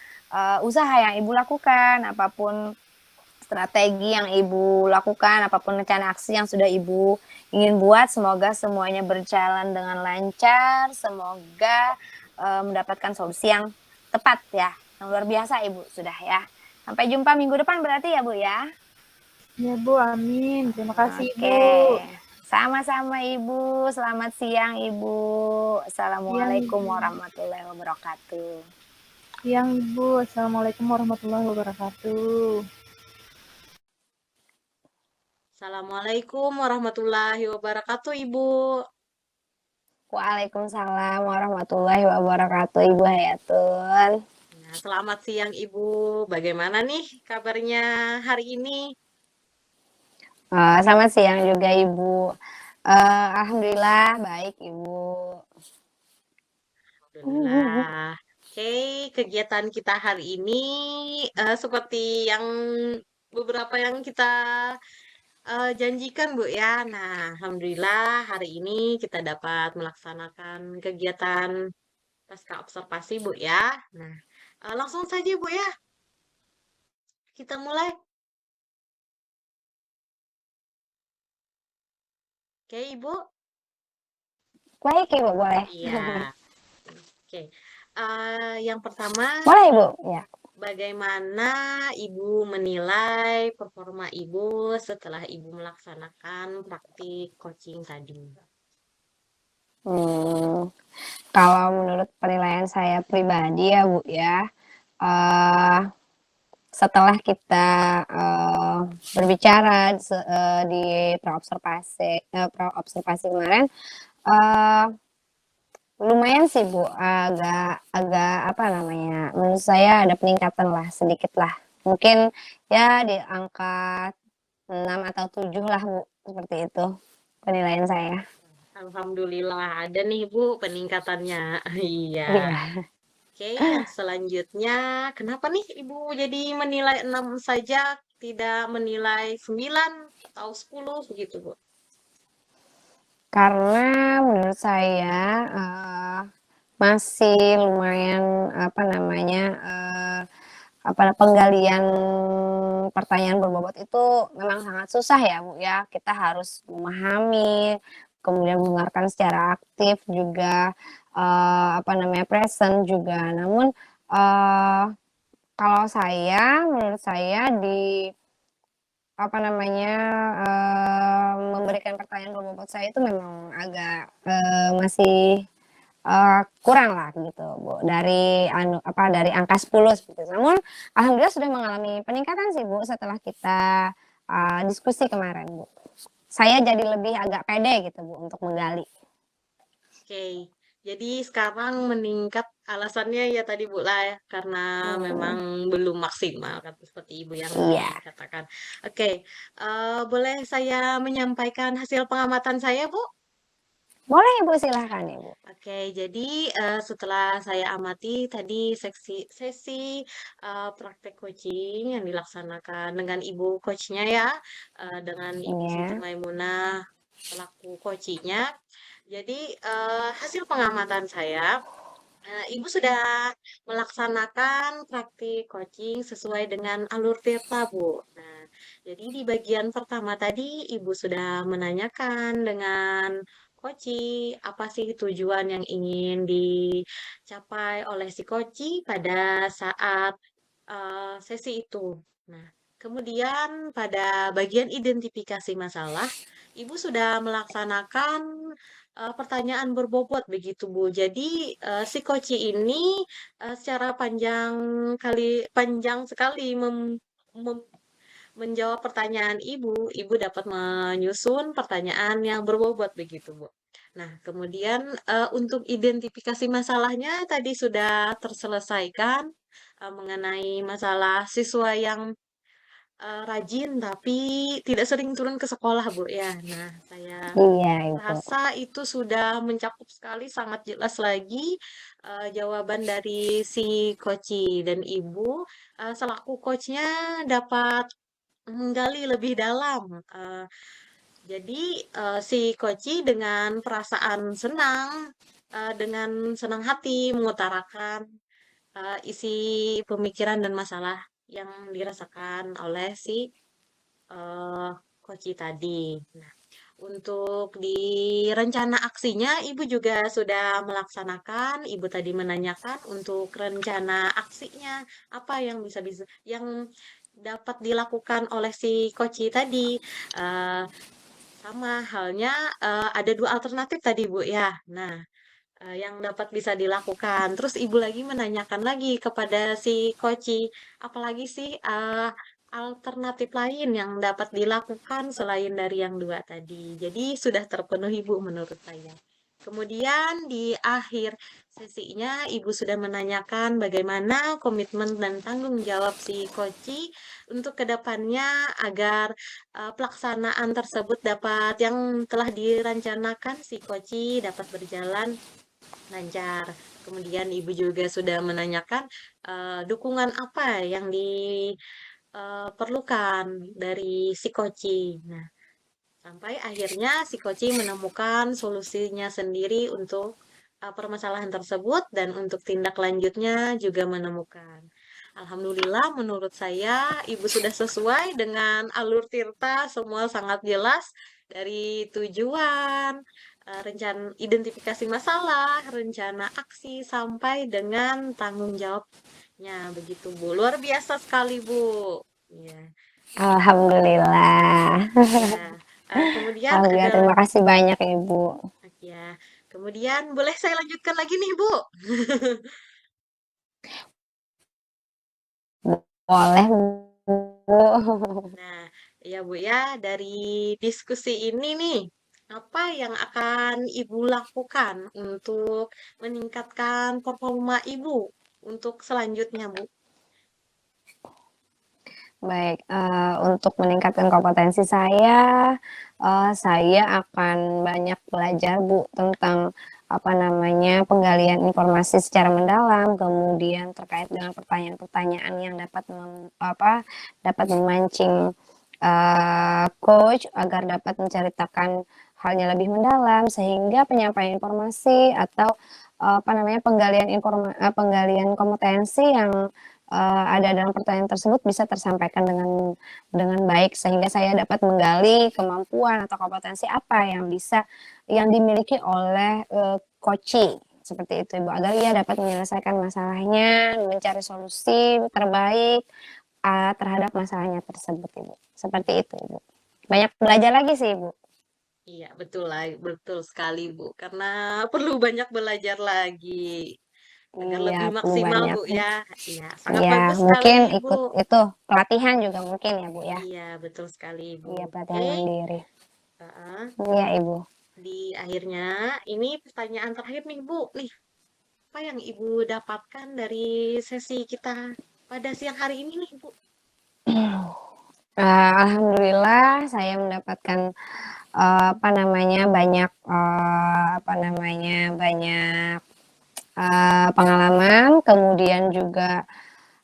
usaha yang Ibu lakukan, apapun strategi yang Ibu lakukan, apapun rencana aksi yang sudah Ibu ingin buat, semoga semuanya berjalan dengan lancar, semoga mendapatkan solusi yang tepat ya, yang luar biasa Ibu sudah ya. Sampai jumpa minggu depan berarti ya Bu ya. Ya Bu, amin. Terima kasih Ibu. Oke, sama-sama Ibu. Selamat siang Ibu. Siang Assalamualaikum Ibu. warahmatullahi wabarakatuh. Siang Ibu. Assalamualaikum warahmatullahi wabarakatuh. Assalamualaikum warahmatullahi wabarakatuh, Ibu. Waalaikumsalam warahmatullahi wabarakatuh Ibu Hayatul. Nah, selamat siang, Ibu. Bagaimana nih kabarnya hari ini? Selamat siang juga Ibu. Alhamdulillah baik Ibu. Alhamdulillah. Oke, kegiatan kita hari ini seperti yang beberapa yang kita janjikan, Bu ya. Nah, Alhamdulillah hari ini kita dapat melaksanakan kegiatan pasca observasi, Bu ya. Nah, langsung saja, Bu ya. Kita mulai. Oke, Ibu. Baik Ibu, boleh. Iya. Oke. Yang pertama, Boleh Ibu, ya. bagaimana Ibu menilai performa Ibu setelah Ibu melaksanakan praktik coaching tadi? Hmm, kalau menurut penilaian saya pribadi ya Bu ya, uh, setelah kita berbicara di pra-observasi kemarin, uh, lumayan sih Bu, agak agak apa namanya, menurut saya ada peningkatan lah, sedikit lah. Mungkin ya di angka 6 atau 7 lah Bu, seperti itu penilaian saya. Alhamdulillah ada nih Bu peningkatannya. Iya. Iya. Oke, yang selanjutnya, kenapa nih Ibu jadi menilai 6 saja, tidak menilai 9 atau 10 begitu Bu? Karena menurut saya, masih lumayan, apa namanya, penggalian pertanyaan berbobot itu memang sangat susah ya, Bu, ya. Kita harus memahami, kemudian mendengarkan secara aktif juga, apa namanya, present juga. Namun, eee, kalau saya, menurut saya di apa namanya, memberikan pertanyaan berbobot saya itu memang agak, masih, kurang lah gitu, Bu, dari dari angka 10 seperti itu. Namun alhamdulillah sudah mengalami peningkatan sih, Bu, setelah kita, diskusi kemarin, Bu. Saya jadi lebih agak pede gitu, Bu, untuk menggali. Oke, jadi sekarang meningkat alasannya ya tadi Bu lah ya, karena memang Mmm, belum maksimal kan seperti Ibu yang iya. katakan. Oke, boleh saya menyampaikan hasil pengamatan saya Bu? Boleh, Ibu, silahkan, Ibu. Oke, jadi setelah saya amati tadi sesi praktek coaching yang dilaksanakan dengan ibu coachnya ya, dengan Ibu Siti Iya, Maimunah selaku coachnya. Jadi hasil pengamatan saya, Ibu sudah melaksanakan praktik coaching sesuai dengan alur Tirta, Bu. Nah, jadi di bagian pertama tadi Ibu sudah menanyakan dengan Koci, apa sih tujuan yang ingin dicapai oleh si Koci pada saat sesi itu. Nah, kemudian pada bagian identifikasi masalah, Ibu sudah melaksanakan pertanyaan berbobot begitu Bu. Jadi si Koci ini secara panjang sekali mem- menjawab pertanyaan Ibu. Ibu dapat menyusun pertanyaan yang berbobot begitu Bu. Nah, kemudian untuk identifikasi masalahnya tadi sudah terselesaikan mengenai masalah siswa yang rajin tapi tidak sering turun ke sekolah, Bu, ya. Nah, saya iya, Ibu. rasa itu sudah mencakup sekali, sangat jelas lagi jawaban dari si Koci dan Ibu selaku coachnya dapat menggali lebih dalam. Jadi si Koci dengan perasaan senang, dengan senang hati mengutarakan isi pemikiran dan masalah yang dirasakan oleh si Koci tadi. Nah, untuk di rencana aksinya, Ibu juga sudah melaksanakan. Ibu tadi menanyakan untuk rencana aksinya apa yang bisa yang dapat dilakukan oleh si Koci tadi. Eh, Sama halnya ada dua alternatif tadi Bu ya. Nah, yang dapat bisa dilakukan. Terus ibu lagi menanyakan lagi kepada si Koci, apalagi sih alternatif lain yang dapat dilakukan selain dari yang dua tadi. Jadi sudah terpenuhi Bu menurut saya. Kemudian di akhir sesinya Ibu sudah menanyakan bagaimana komitmen dan tanggung jawab si Koci untuk kedepannya agar pelaksanaan tersebut dapat yang telah direncanakan si Koci dapat berjalan lancar. Kemudian Ibu juga sudah menanyakan dukungan apa yang diperlukan dari si Koci. Nah, sampai akhirnya si Koci menemukan solusinya sendiri untuk permasalahan tersebut dan untuk tindak lanjutnya juga menemukan. Alhamdulillah menurut saya Ibu sudah sesuai dengan alur Tirta, semua sangat jelas dari tujuan, rencana identifikasi masalah, rencana aksi sampai dengan tanggung jawabnya begitu Bu. Luar biasa sekali Bu. Ya, Alhamdulillah. ya. Kemudian Alhamdulillah, ada terima kasih banyak, Ibu. ya. Kemudian boleh saya lanjutkan lagi nih Bu. Boleh, Bu. Nah, ya Bu ya, dari diskusi ini nih, apa yang akan Ibu lakukan untuk meningkatkan performa Ibu untuk selanjutnya, Bu? Baik, untuk meningkatkan kompetensi saya akan banyak belajar, Bu, tentang, apa namanya, penggalian informasi secara mendalam, kemudian terkait dengan pertanyaan-pertanyaan yang dapat memancing, coach agar dapat menceritakan halnya lebih mendalam, sehingga penyampaian informasi atau, penggalian kompetensi yang ada dalam pertanyaan tersebut bisa tersampaikan dengan baik sehingga saya dapat menggali kemampuan atau kompetensi apa yang dimiliki oleh coaching seperti itu Ibu agar ia dapat menyelesaikan masalahnya, mencari solusi terbaik terhadap masalahnya tersebut Ibu. Seperti itu Ibu. Banyak belajar lagi sih Ibu. Iya, betul lah, betul sekali, Bu. Karena perlu banyak belajar lagi agar Iya, lebih perlu maksimal, banyak. Bu, ya. Iya, sangat Iya, bagus sekali, mungkin Bu. ikut itu pelatihan juga mungkin ya Bu ya. Iya, betul sekali, Bu. Iya, Oke, pelatihan mandiri. heeh. Iya Ibu. Di akhirnya, ini pertanyaan terakhir nih, Bu. Nih, apa yang Ibu dapatkan dari sesi kita pada siang hari ini nih, Bu? Alhamdulillah saya mendapatkan banyak pengalaman, kemudian juga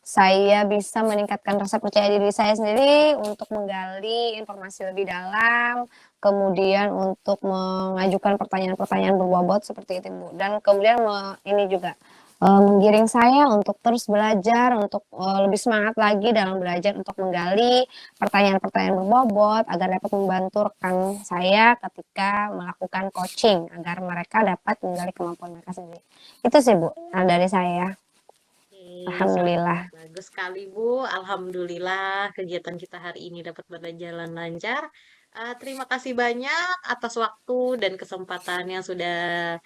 saya bisa meningkatkan rasa percaya diri saya sendiri untuk menggali informasi lebih dalam, kemudian untuk mengajukan pertanyaan-pertanyaan berbobot seperti itu, Bu. Dan kemudian ini juga menggiring saya untuk terus belajar, untuk lebih semangat lagi dalam belajar untuk menggali pertanyaan-pertanyaan berbobot agar dapat membantu rekan saya ketika melakukan coaching agar mereka dapat menggali kemampuan mereka sendiri. Itu sih Bu dari saya. Alhamdulillah. Bagus sekali, Bu. Alhamdulillah kegiatan kita hari ini dapat berjalan lancar. Terima kasih banyak atas waktu dan kesempatan yang sudah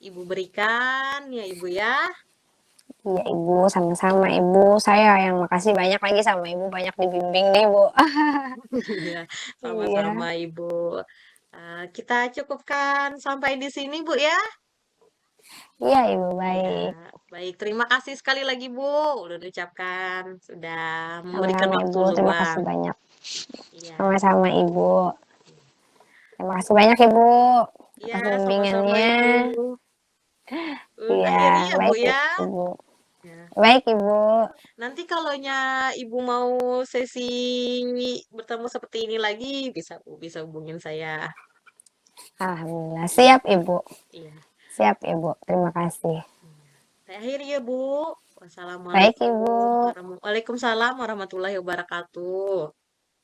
Ibu berikan, ya Ibu ya. Iya Ibu, sama-sama Ibu. Saya yang makasih banyak lagi sama Ibu, banyak dibimbing nih Bu. Iya, sama-sama Iya, Ibu. Kita cukupkan sampai di sini, Bu ya. iya Ibu, Ya, baik. baik. Terima kasih sekali lagi, Bu. Udah diucapkan, sudah memberikan Sama-sama waktu Ibu, terima kasih luang. banyak. Iya. Sama-sama Ibu. Terima kasih banyak Ibu Iya, atas sama-sama bimbingannya. Ibu. Iya, Akhiri ya, Bu baik ya. Ibu. Ya. Baik Ibu. Nanti kalaunya Ibu mau sesi bertemu seperti ini lagi, bisa hubungin saya. Alhamdulillah. Iya, Siap Ibu. iya. Siap Ibu. Terima kasih. Iya. Saya akhiri ya, Bu. Baik Wassalamualaikum Ibu. Waalaikumsalam warahmatullahi wabarakatuh.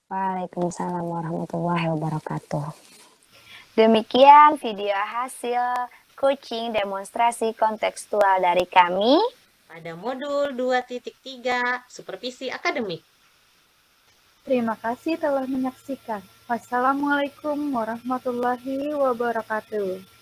Waalaikumsalam warahmatullahi wabarakatuh. Demikian video hasil coaching demonstrasi kontekstual dari kami Pada modul 2.3 Supervisi Akademik. Terima kasih telah menyaksikan. Wassalamualaikum warahmatullahi wabarakatuh.